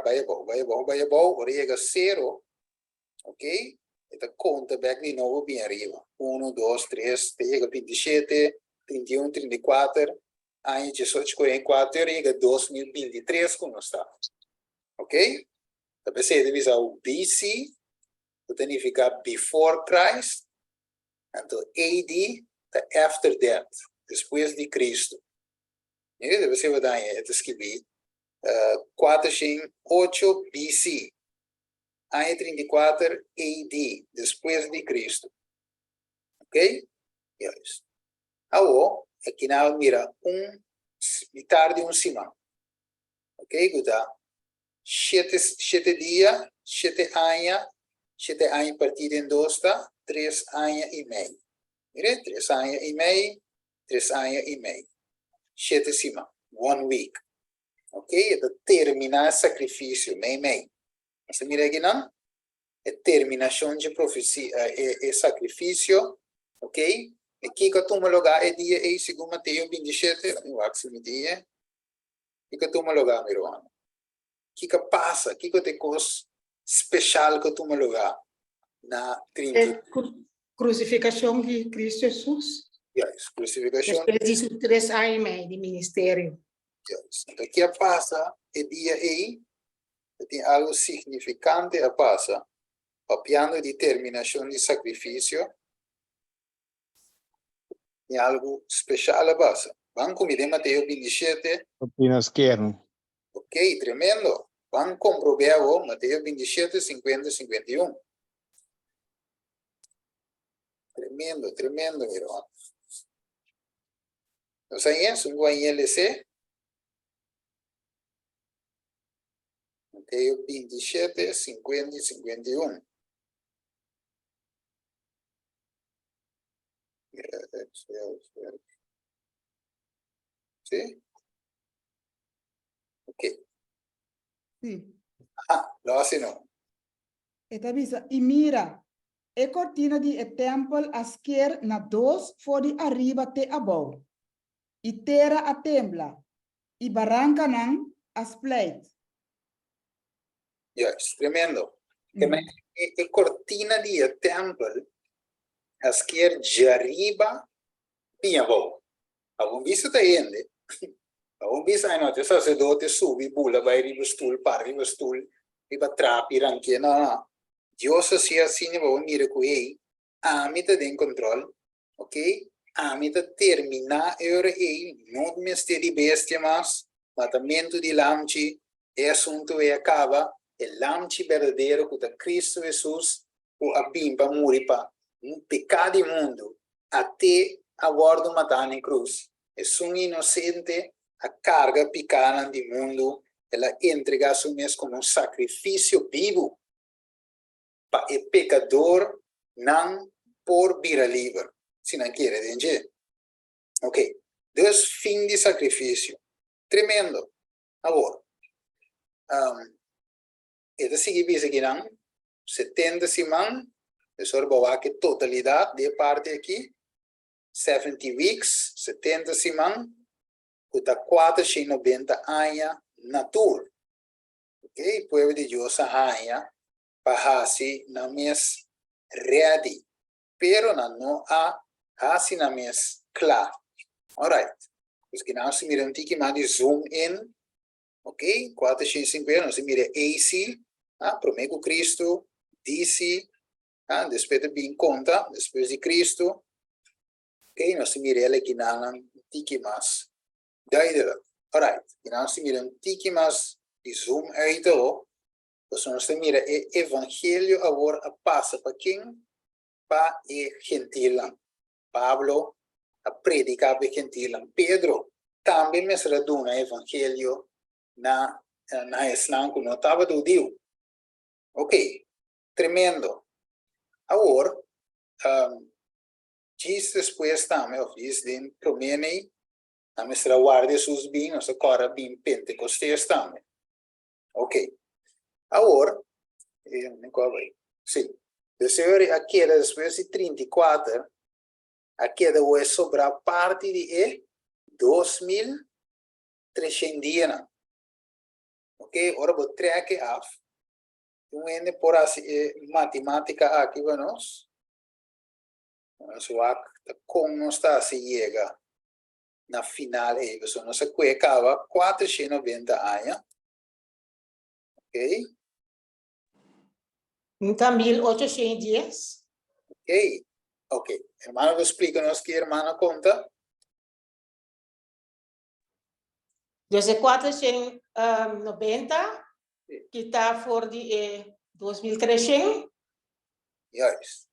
vai bom, ora chega 0, ok? Então conta back de novo bem arriba. 1, 2, 3, chega 27, 31, 34, anos 18, 44, chega 2023 como está. Ok? Então você deve usar o BC, que significa before Christ, então AD, after that, depois de Cristo. E você vai dar escrever 408 BC, ano 34 AD, depois de Cristo. Ok? Yes. Agora, aqui na mira metade de semana. Ok? Guda. 7 dias, 7 anos partido em 2, 3 anos e meio. Mire, 3 anos e meio, 3 anos e meio. 7 semanas, 1 week. Ok? Então, terminar o sacrifício, meio. Você mira aqui, não? É terminação de profecia, é sacrifício, ok? E aqui que toma lugar é dia, segundo Mateus 27, eu acho que dia. E que toma lugar, meu irmão. Que passa, que tem coisa especial que toma lugar na 30. Crucificação de Cristo Jesus. Yes, crucificação. Depois de 3 anos e meio de ministério. Yes. Então, que passa é dia aí, tem algo significante a passa. O piano de terminação de sacrifício tem algo especial a passa. Vamos comer Mateus 27. Apenas quero. Ok, tremendo. Vamos comprovar Mateus 27, 50, 51. Tremendo, meu irmão. Não sei isso, um LC. Mateus 27, 50 e 51. Sim? Ok. Sí. Lo assinò. E avisa, e mira, e cortina di e tempel a skier na 2 for di arriba te abou. E terra a tembla. E barranca nan a split. Yes, tremendo. E cortina di temple a skier de arriba bem bom. Algum visto tá indo? Un bisogno di sacerdote subi, bulla, vai riba stool, par riba stool, riba trapi, ranchie, no. Dios sia assim, vou mira com amita den control, ok? Amita terminar ora não mestre de bestia mas, matamento de lamchi, assunto acaba, lamchi verdadeiro que Cristo Jesus, o abimpa muripa, pecado imundo, até a bordo matar em cruz. Um inocente, a carga picana do mundo, ela entrega a mesmo como sacrifício vivo para o pecador não por vir livre, se não quer, entende? Ok, Deus fim de sacrifício, tremendo. Agora, esta seguinte aqui não, 70 semanas, eu vou que totalidade de parte aqui, 70 weeks, 70 semanas, que 490 anos natura. Ok, o povo de Deus anos para assim na mes ready, pero não há assim na mes claro. Alright, dus que nós se miram tiki mais de zoom in, ok? 450, nós se mira AC, Promego Cristo, DC, depois de bem conta, depois de Cristo, ok? Nós se mira ele que não tiki mais, daí alright, que nós se miram tiki mais de zoom uit o, dus nós se mira o evangelho agora passa para quem? Para o gentil, Pablo a predicar para gentil, Pedro também me raduna o evangelho na Islam que não estava do Deus. Ok, tremendo. Agora, diz depois também, diz de promene, a mestra guarda seus bem, nossa cora bem pentecostes também. Ok. Agora, sim. Depois aqui depois de 34, aqui vai sobrar parte de 2.300 dias. Ok, agora vou track af. Então, por assim, matemática aqui para nós. Como nós está se chega na final, você não se acaba 490 anos. Ok? Então, 1.800 dias. Ok. Ok. Hermano, explica-nos que hermana conta. Dus 490, que está fora de 2.300. Yes.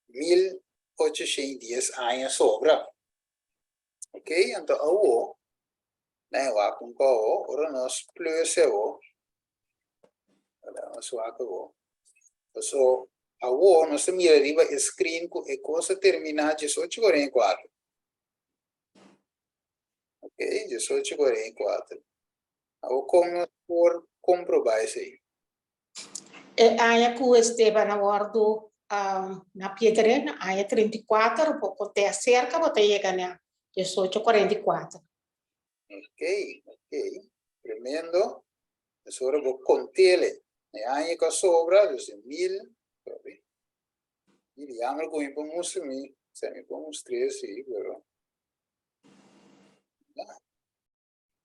1.800 dias anos sobra. Ok? Então, o né, o com o, ora nós plus o. Nós o. So, o nós mira riba screen com e coisa terminar 18:44. Ok? 18:44. Como por comprovar isso aí? Aya que o Esteban abordo na Pietre, na aya 34, pouco até cerca, vou chegar na 18:44. Ok, ok. Tremendo. Agora vou contar-lhe. A aya que sobra, 1.000. Vediamo come podemos me podemos 3, sì, però.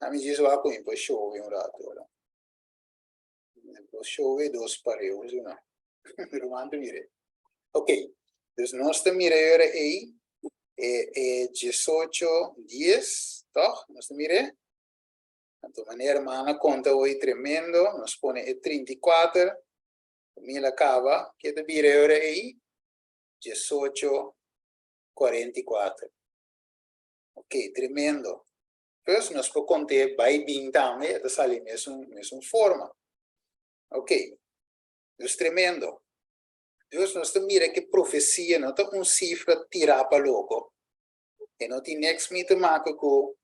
Mi dice va qui, poi sciovi un rato ora. Poi sciovi 2 pareos, no? Romando dire. Ok, dus nostra mirare è 18:10, toch? Nostra mire. Tanto maniera mana conta voi tremendo, nos pone 34, mi la cava, che da mirare è 18:44. Ok, tremendo. Pues nos può contar vai bem também, da sali mesmo forma. Ok, Deus tremendo. Deus nos mira que profecia não tá cifra tirar para logo. E não tem next me tomar com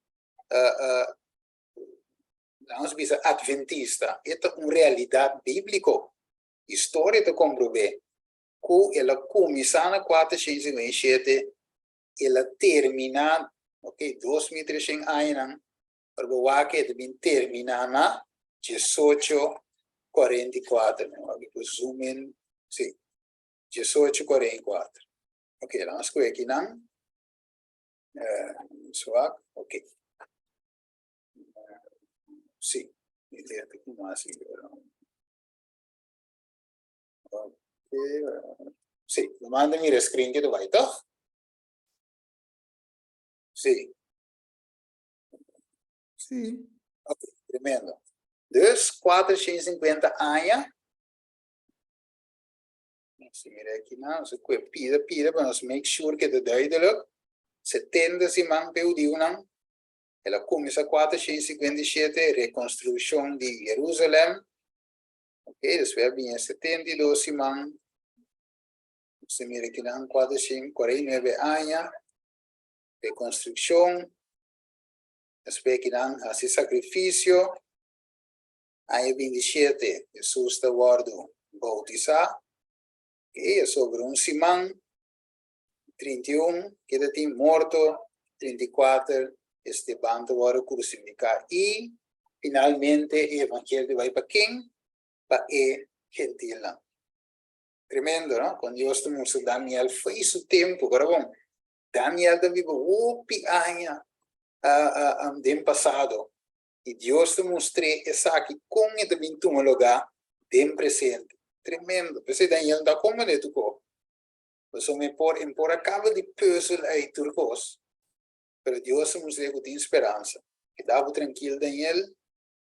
nós bisa adventista. É realidade bíblica. História te comprove. Que ela começa na 457, ela termina, ok, 2.300 anos, para o que termina na 18:44. Aqui zoom in, sim, 18:44. Ok, vamos ver aqui não. Ok. Sì, vedete come si vede. Ok, sì, mandami le screen che dov'hai, toch? Sì. Sim. Ok, tremendo. Dus 450 aia. Als je rekenen, als ik weer pide, maar als make sure que het duidelijk. 70 si man peu di unang. E la comisa 457, reconstrução de Jerusalém. Ok, dus we hebben hier 72 si man. Se mire que dan 449 años. Reconstrução. Después que dan así sacrificio. Año 27, Jesús está guardo bautizado. E sobre un simán, 31, queda tem morto, 34, Esteban te wordt crucificado. Y finalmente el evangelio va para quién? Para el gentil. Tremendo, ¿no? Cuando Dios te mostró Daniel, fue su tiempo, pero bueno, Daniel te vive opi años del pasado. Y Dios te mostró esa aquí con el vinto lugar del presente. Tremendo. Pues Daniel da como de tu co. Pues me por acaba de puzzle ahí turcos. Pero Dios nos deu de esperança. Que dava tranquilo Daniel,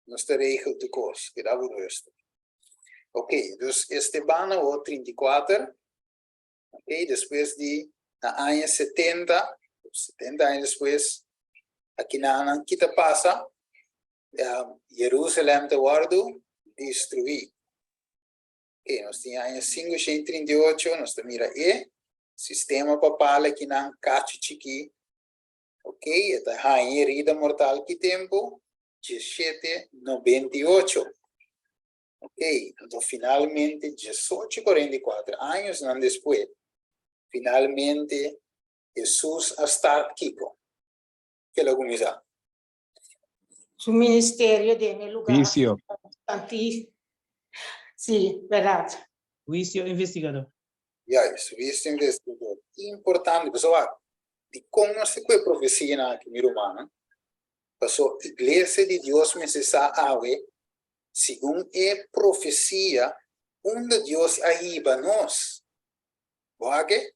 nos regel de cos, que dava rust. Ok, dus Esteban o 34. Ok, depois de na ano 70, 70 anos depois, aqui na kita passa, Jerusalém te guardo destruído. Ok, nós tínhamos ano 538, nós temos sistema papal aqui na Cachichiqui. Ok, esta rainha herida mortal que tempo? 1798. Ok, então finalmente 1844 anos depois, finalmente Jesus está aqui. Que lo comienza? Su ministerio tiene lugar. Vicio. Sí, verdad. Juicio investigador. Ja, isso é investigador. Importante, pessoal. De como nós temos a profecia aqui em Romana, passou a igreja de Deus necessária, segundo a profecia, onde Deus ajuda nós. Porque,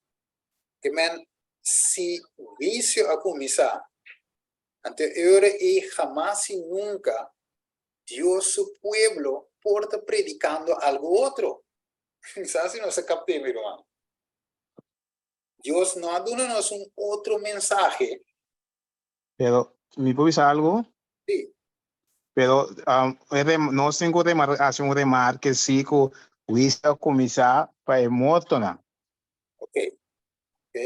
que men, se o vício a começar, anterior e jamás e nunca, Deus, su pueblo, porta predicando algo outro. Sabe, não se capta, meu irmão? Dios no ha dado un otro mensaje. Pero, ¿me puedo decir algo? Sí. Pero no tengo hacer un remarque que sí que hubiese comenzar para el moto, ¿no? Ok. Ok.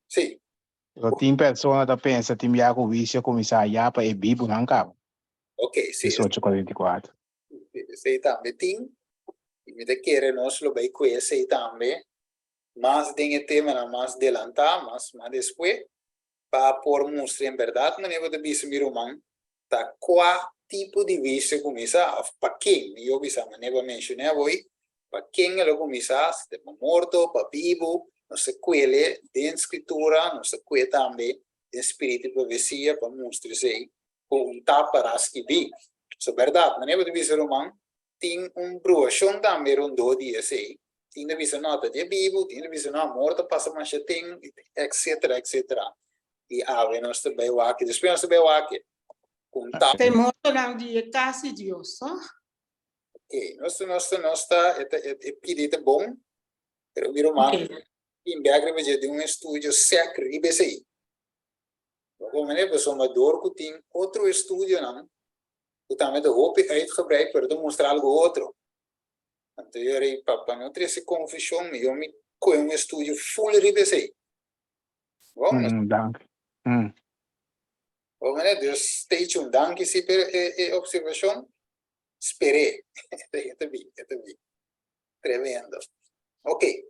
Sí. Pero tiene personas que piensan que ya hubiese comenzar ya para el vivo, ¿no? Ok, sí. 1844. Sí, también. Y me te quiere, nos lo ve que ese también. Más de este tema, más adelantar, más después, para por mostrar en verdad, no debo de decir mi román, ta cuál tipo de vicio comienza, para quién, yo bisa, no debo mencionar hoy, para quién lo comienza, de muerto, para vivo, no se cuele de escritura, no se cuele también de espíritu de profecía, para mostrarse con taparas que vi. Eso es verdad, no debo de decir román, tiene un brochón también, un 2 días ahí. Tinha visto nota de Bíblia, tinha visto na morta, passa mancheting, etc, etc. E nós também o aqui, depois nós também o aqui. Tem morto não dia casi Dios, ¿no? Ok, nós é pedido bom, pero meu irmão, em Begra vai de um estúdio século e BCI. Como é pessoa madura que tem outro estúdio não, que também de roupa uitgebreid para demonstrar algo outro. Anterior, para não ter essa confusão, eu me com um estúdio full RBC. Bom, Danke. bom, né? Deus stay tuned. Danke sim pela observação. Esperei. Até vi. Tremendo. Ok.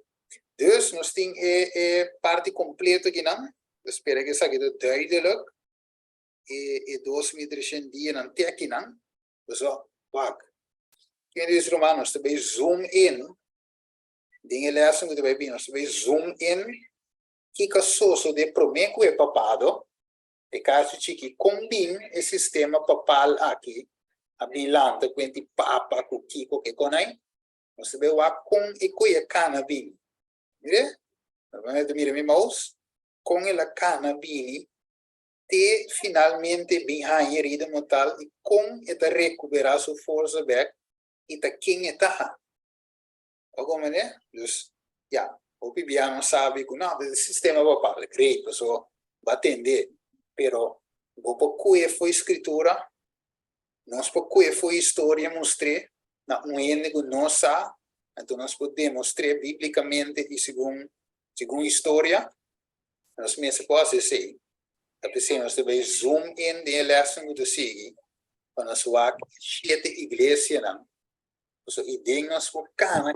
Dus nós temos parte completa aqui, não? Espero que isso aqui duidelijk. E 2300 dias até aqui, não? Pessoal, wag. Quem diz Romanos, também zoom in. Dingen lezen que também nós também zoom in. Que caso de prometo é papado. E caso que combina o sistema papal aqui. abilanta quenti papa ku kiko ke konai nós be wa com e kuya kana bini mire mira mi mouse com ela kana bini te finalmente bem haierida motal e com eta recuperar sua força back e ta quem eta alguma né dus ja o piano sabe que não o sistema vai para great so vai atender pero o pouco foi escritura nós pouco foi história mostrei na ende que nós sa então nós podemos mostrar biblicamente e segundo história nós mesmo pode ser a pessoa nós deve zoom in de lesson do seguir para nós wak sete igreja não so ideia nós por cana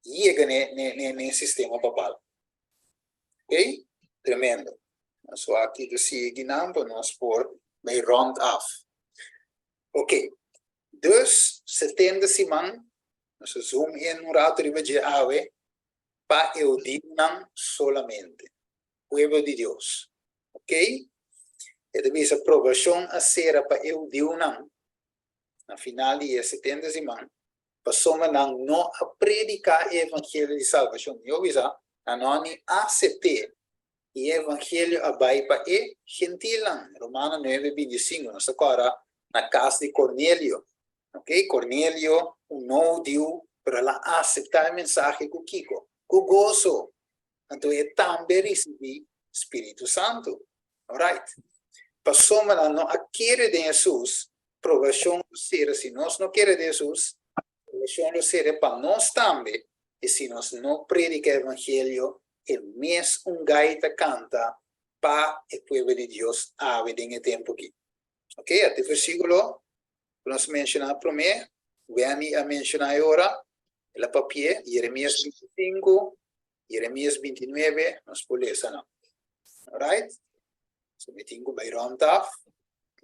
e ne sistema papal ok tremendo nós wak do seguir não para nós por bem round off ok dus 70 semana nós zoom in um rato de ave para eu digo não solamente pueblo de Deus, ok? E deve essa aprovação a ser para eu digo não na final de 70 semana passou não a predicar o evangelho de salvação eu visa a não aceitar o evangelho abai para e gentil Romano 9:25 nós agora na casa de Cornélio, ok? Cornélio não deu para ela aceitar a mensagem com Kiko, com gozo. Então, também recebi Espírito Santo. Alright? Passou a não querer de Jesus, provação ser se nós não queremos de Jesus, provação ser para nós também. E se nós não predicamos o Evangelho, o mês gaita canta para o povo de Deus a vida em tempo aqui. Ok? Até o versículo, nós mencionamos primeiro, vem a mencionar agora, o papel, Jeremias 25, Jeremias 29, nós podemos não. Alright? So, we think by round off.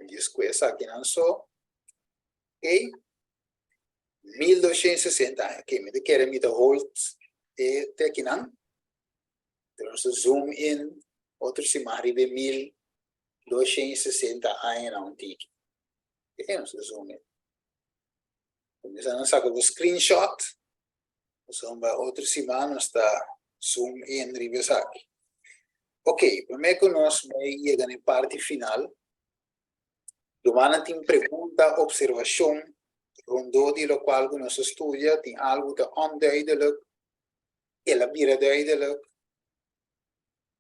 Just questa aqui não só. Ok? 1260. Ok, me quero me hold até aqui não. Então, zoom in. Outro se maribe 1260 aí não tique. Ok, nós zoom in. Começando a sacar o screenshot. Então, outro semana está zoom in revisar aqui. Ok, primeiro que nós vamos chegar na parte final. Domani tem pergunta, observação, rondou de lo qual nós estudia, tem algo que onduidelijk, ela vira duidelijk,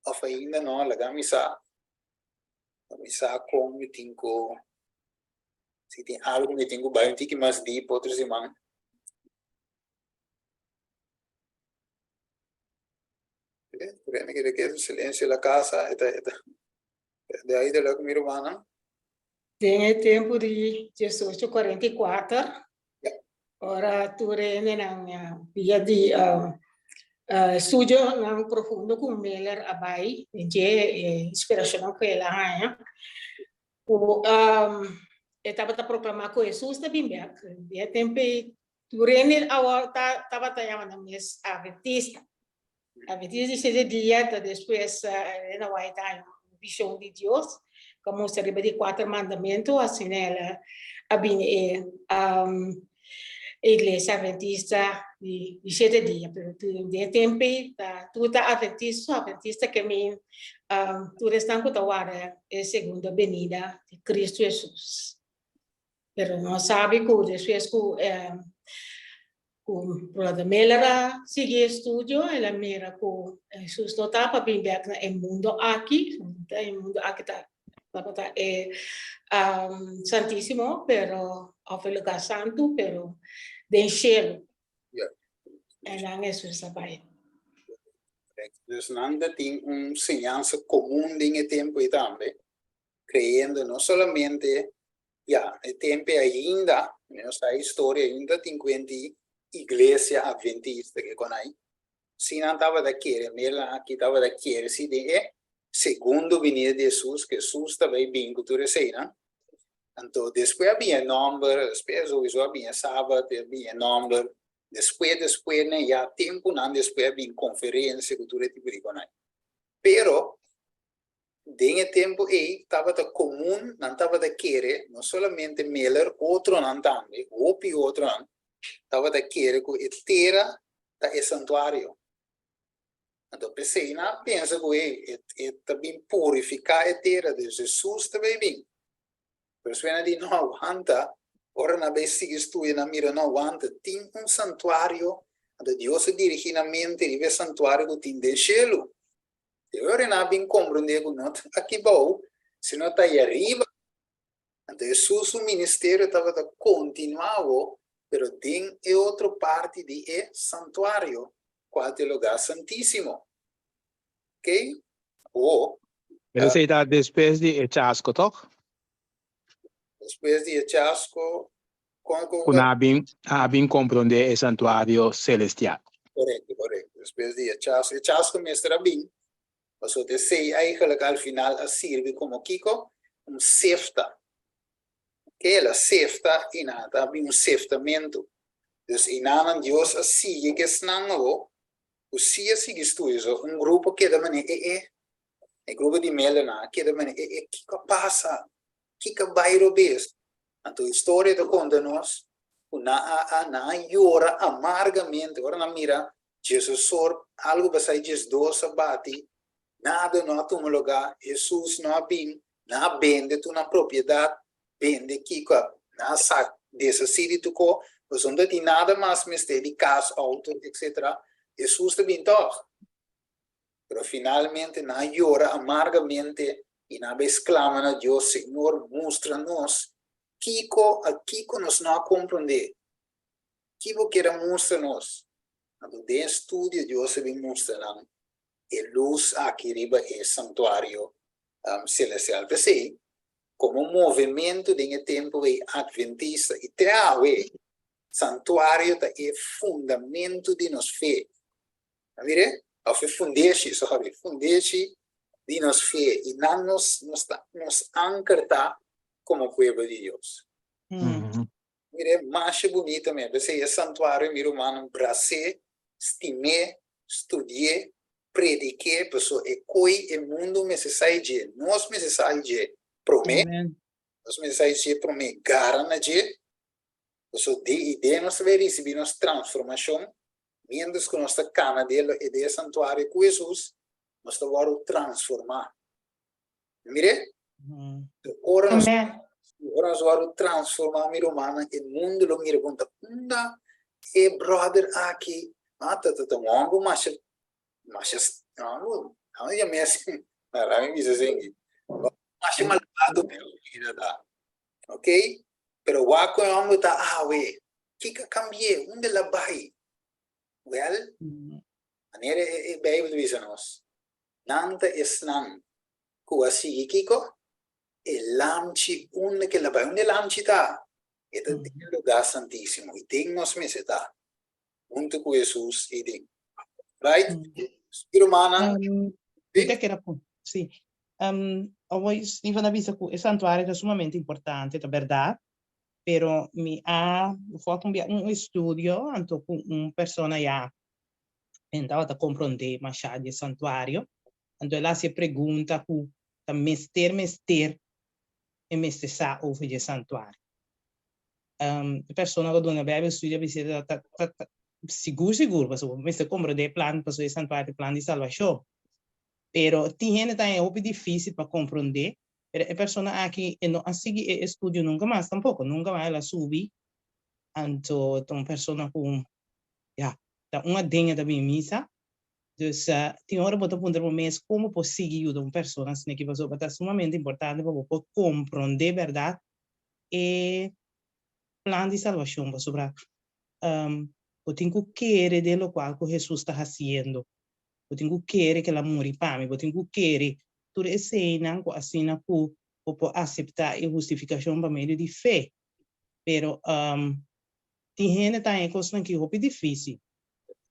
of ainda não, la camisa com me tenho, se tem algo me tenho bem, tem que mais deep, outro semana. Prende que requer silêncio na casa, de aí de logo meu irmão. Tem o tempo de 1844. Ora tu rene na via di studio na profundo com Miller abai, de inspiração com ela aí. O estava a proclamar com Jesus da Bíblia. De tempo tu rene agora estava chamando mes adventista. Adventista de dia, depois na white time, visão de Deus, como se repete 4 mandamentos, assim ela a igreja adventista de 7 dias, pero de tempo tu adventista que me tu estão com a segunda venida de Cristo Jesus. Pero não sabe que depois com brother Melera sigue estudio ela mira com Jesus não tá para vir no mundo aqui tá santíssimo pero ao lugar santo pero de cielo ela Jesus sabe. Dus nanda tem semelhança comum em tempo e também, crendo não somente o tempo ainda, nossa história ainda tem 20 igreja adventista que conai. Se não estava daquele, ela aqui estava daquele, se de segundo vinda de Jesus, que Jesus também bem cultura sei, né? Então depois havia número, depois hoje havia sábado, havia número, depois né, já tempo não depois havia conferência cultura tipo de conai. Pero Dentro tempo aí, estava comum, não estava de querer, não somente Miller, outro não também, outro não, estava de querer que a terra é santuário. Então, pensei, não pensa que é também purificar a terra de Jesus também bem. Por isso, não aguanta, ora na vez se estuda na mira, não aguanta, tem santuário, então Deus se dirige na mente, e vê santuário que tem de cielo. Ora não bem compreender que não aqui bom, se não está aí arriba, então Jesus o ministério estava continuado, mas tem outra parte de santuário, qual é o lugar santíssimo. Ok? Ou, Pero sei da despesa de chasco, toch? depois de chasco, Kuna abin compreender o santuário celestial. correto. Depois de chasco mestra bem, mas o de sei eigenlijk al final a sirve como Kiko, sefta. Que ela sefta e nada, bem seftamento. Dus inanan Deus assim que snango, o sia sigue estudo, grupo que da maneira grupo de melena que da maneira que passa, que bairro bes. Então a história da conta nós, na llora amargamente, agora na mira, Jesus sor algo para sair Jesus doce bate, nada não toma lugar, Jesus não bem, não vende tu na propriedade, vende que na sac dessa cidade tu co, mas não tem nada mais mestre de casa, auto, etc. Jesus também toch. Pero finalmente na llora amargamente e na exclama a Deus, Senhor, mostra-nos Kiko nos não compreender. Kiko quer mostrar-nos. Então, de estudo, Deus se mostra e luz aqui riba é santuário celestial. Pensei, como movimento de tempo adventista e trae santuário é fundamento de nos fé. Vire? Ou fundeixe de nos fé e não nos ancra como povo de Deus. Mire, mais bonita mesmo. Você é santuário, miro humano, bracei, estimei, estudei, prediquei, pessoa, e coi o mundo me se sai de, nós me se sai de, promete, nós me sai de, promete, garana de, pessoa, de ideia nós vai receber nossa transformação, mientras que nossa cana dele, ideia santuário com Jesus, nós vamos transformar. Mire? Ora nós vamos transformar a humana e o mundo lo mira com tanta e brother aqui mata tão longo mas não já me assim não me diz assim mas malvado pelo vida da ok pero wa ko amo ta we que cambie onde la vai well maneira e Bible diz nós nanta esnan ku asigi kiko e lamci che la vai lamci ta e da lugar santissimo e tem nos meseta junto com Jesus e tem right irmã Vedi che era sì. Voi Stefano avvisa che il santuario è sumamente importante, è verdad, però mi ha fatto un studio anche con una persona ya andava a comprendere mais di santuario, então ela se pergunta com mester e mester sa over di santuario. Persona che dona bebe studia visita sicuro, perché mester comprendere plan per il santuario, plan di salvazione. Pero tiene também é difícil para compreender. A pessoa aqui não assiste estudo nunca mais, tampouco, nunca mais ela sube. Então, uma pessoa com uma denha da minha missa. Então, tem hora para perguntar para mim como conseguir ajudar uma pessoa assim que você é sumamente importante para poder compreender verdade e plano de salvação para sobre eu tenho que querer de lo qual que Jesus está fazendo. Eu tenho que querer que ela morre para mim, eu tenho que querer tudo isso assim na que eu aceitar a justificação para meio de fé. Pero tem gente também coisa que é difícil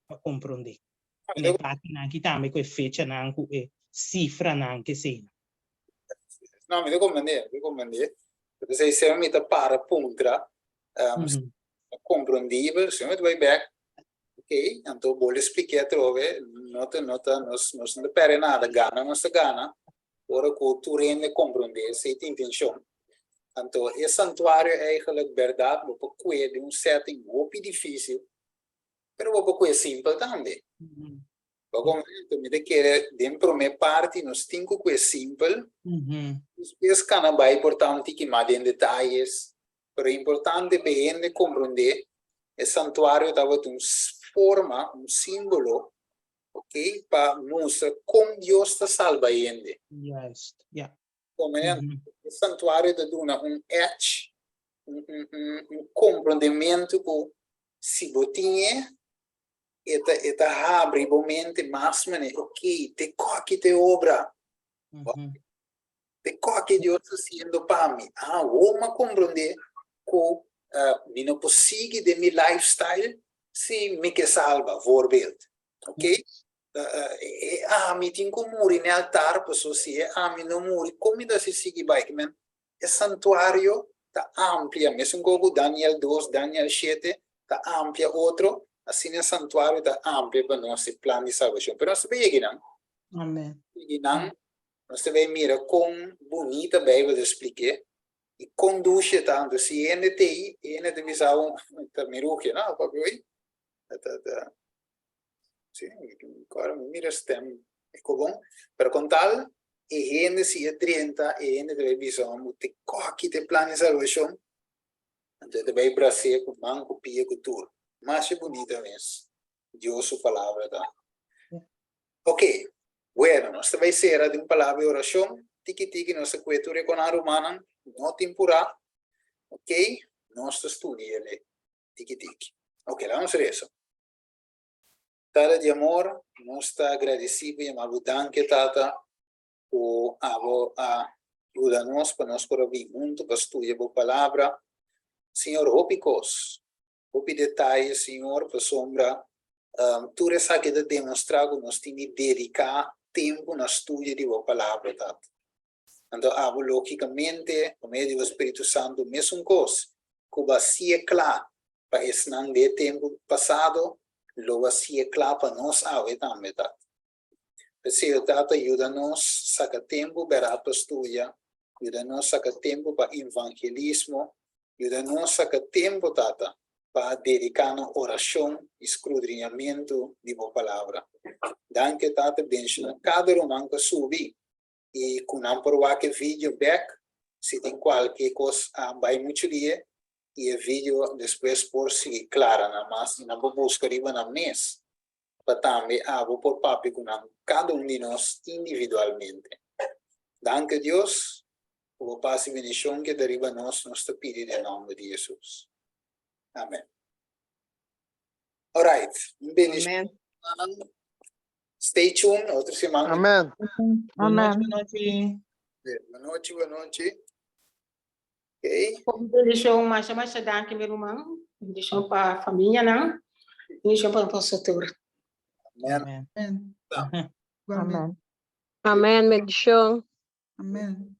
para compreender. Ne parte anche também com fecha não com cifra não que sei. Não, me recomendei. Você se me tá para puntra, compreendível, se me vai back. Ok, então vou explicar trove, nota, nós não perde nada, gana, ora que tu rende compreender essa intenção. Então, esse santuário é eigenlijk verdade, vou para de um setting muito difícil, mas vou para simples também. Então, me quer dentro da minha parte, nós temos que simples. Depois, canaba é importante que mais em detalhes, mas é importante para ele compreender o santuário estava uma forma, um símbolo, ok, para mostrar como Deus está salva ele. Yes. Yeah. Como o santuário está dando edge, compreendimento que se botinha eta abre a mente mais ok, te coque te obra. De que Deus está sendo para mim. Vou compreender que não consigo de meu lifestyle se me que salva, voorbeeld. Ok? Me tenho que morrer no altar, pessoa se me não morrer, como ainda se sigue bike, man? O santuário está amplo, mesmo como Daniel 2, Daniel 7, está amplo, outro, assim o santuário está amplo para nosso plano de salvação. Mas nós sabemos não. Amém. Nós também mira com bonita Bíblia expliquei e conduz tanto se NTI e divisão também o que não para ver sim agora mira stem é bom para contar e ainda se é 30 e ainda divisão muito coque de plano de salvação então também Brasil com manco pia cultura mas é bonita mesmo Deus sua palavra tá ok. Bueno, nós vai ser de uma palavra de oração, tiki-tiki, nossa cultura econômica humana, não temporal, ok? Nosso estudo é tiki-tiki. Ok, vamos fazer isso. Tata de amor, nós está agradecido e amado que tata o ajuda-nos para nós para vir junto para estudar a palavra. Senhor, opicos, opi detalhes, Senhor, para sombra, tu essa que demonstrar que nós temos que dedicar tempo no estudo de uma palavra, tá? Então, logicamente, por meio do Espírito Santo, mesmo coisa, que vai ser claro para esse não de tempo passado, lo vai ser claro para nós também, tá? Porque Tata ajuda-nos, saca tempo para estudar, ajuda-nos, saca tempo para evangelismo, ajuda-nos, saca tempo, Tata, para dedicar na oração, escudrinhamento de uma palavra. Danke Tata benção cada romano que subi e com não provar que vídeo back se tem qualquer coisa vai muito dia e o vídeo depois por si clara na mas não vou buscar riba na mês para também vou por papi com cada de nós individualmente. Danke Deus o passe bendição que deriva nós pedido em nome de Jesus. Amém. Alright, bendição. Stay tuned, outra semana. Amém. Boa noite. Boa noite. Ok? Bendição, mais danke, meu irmão. Bendição para a família, não? Bendição para o pastor. Amém. Amém. Tá. Amém. Amén, bendición. Amém.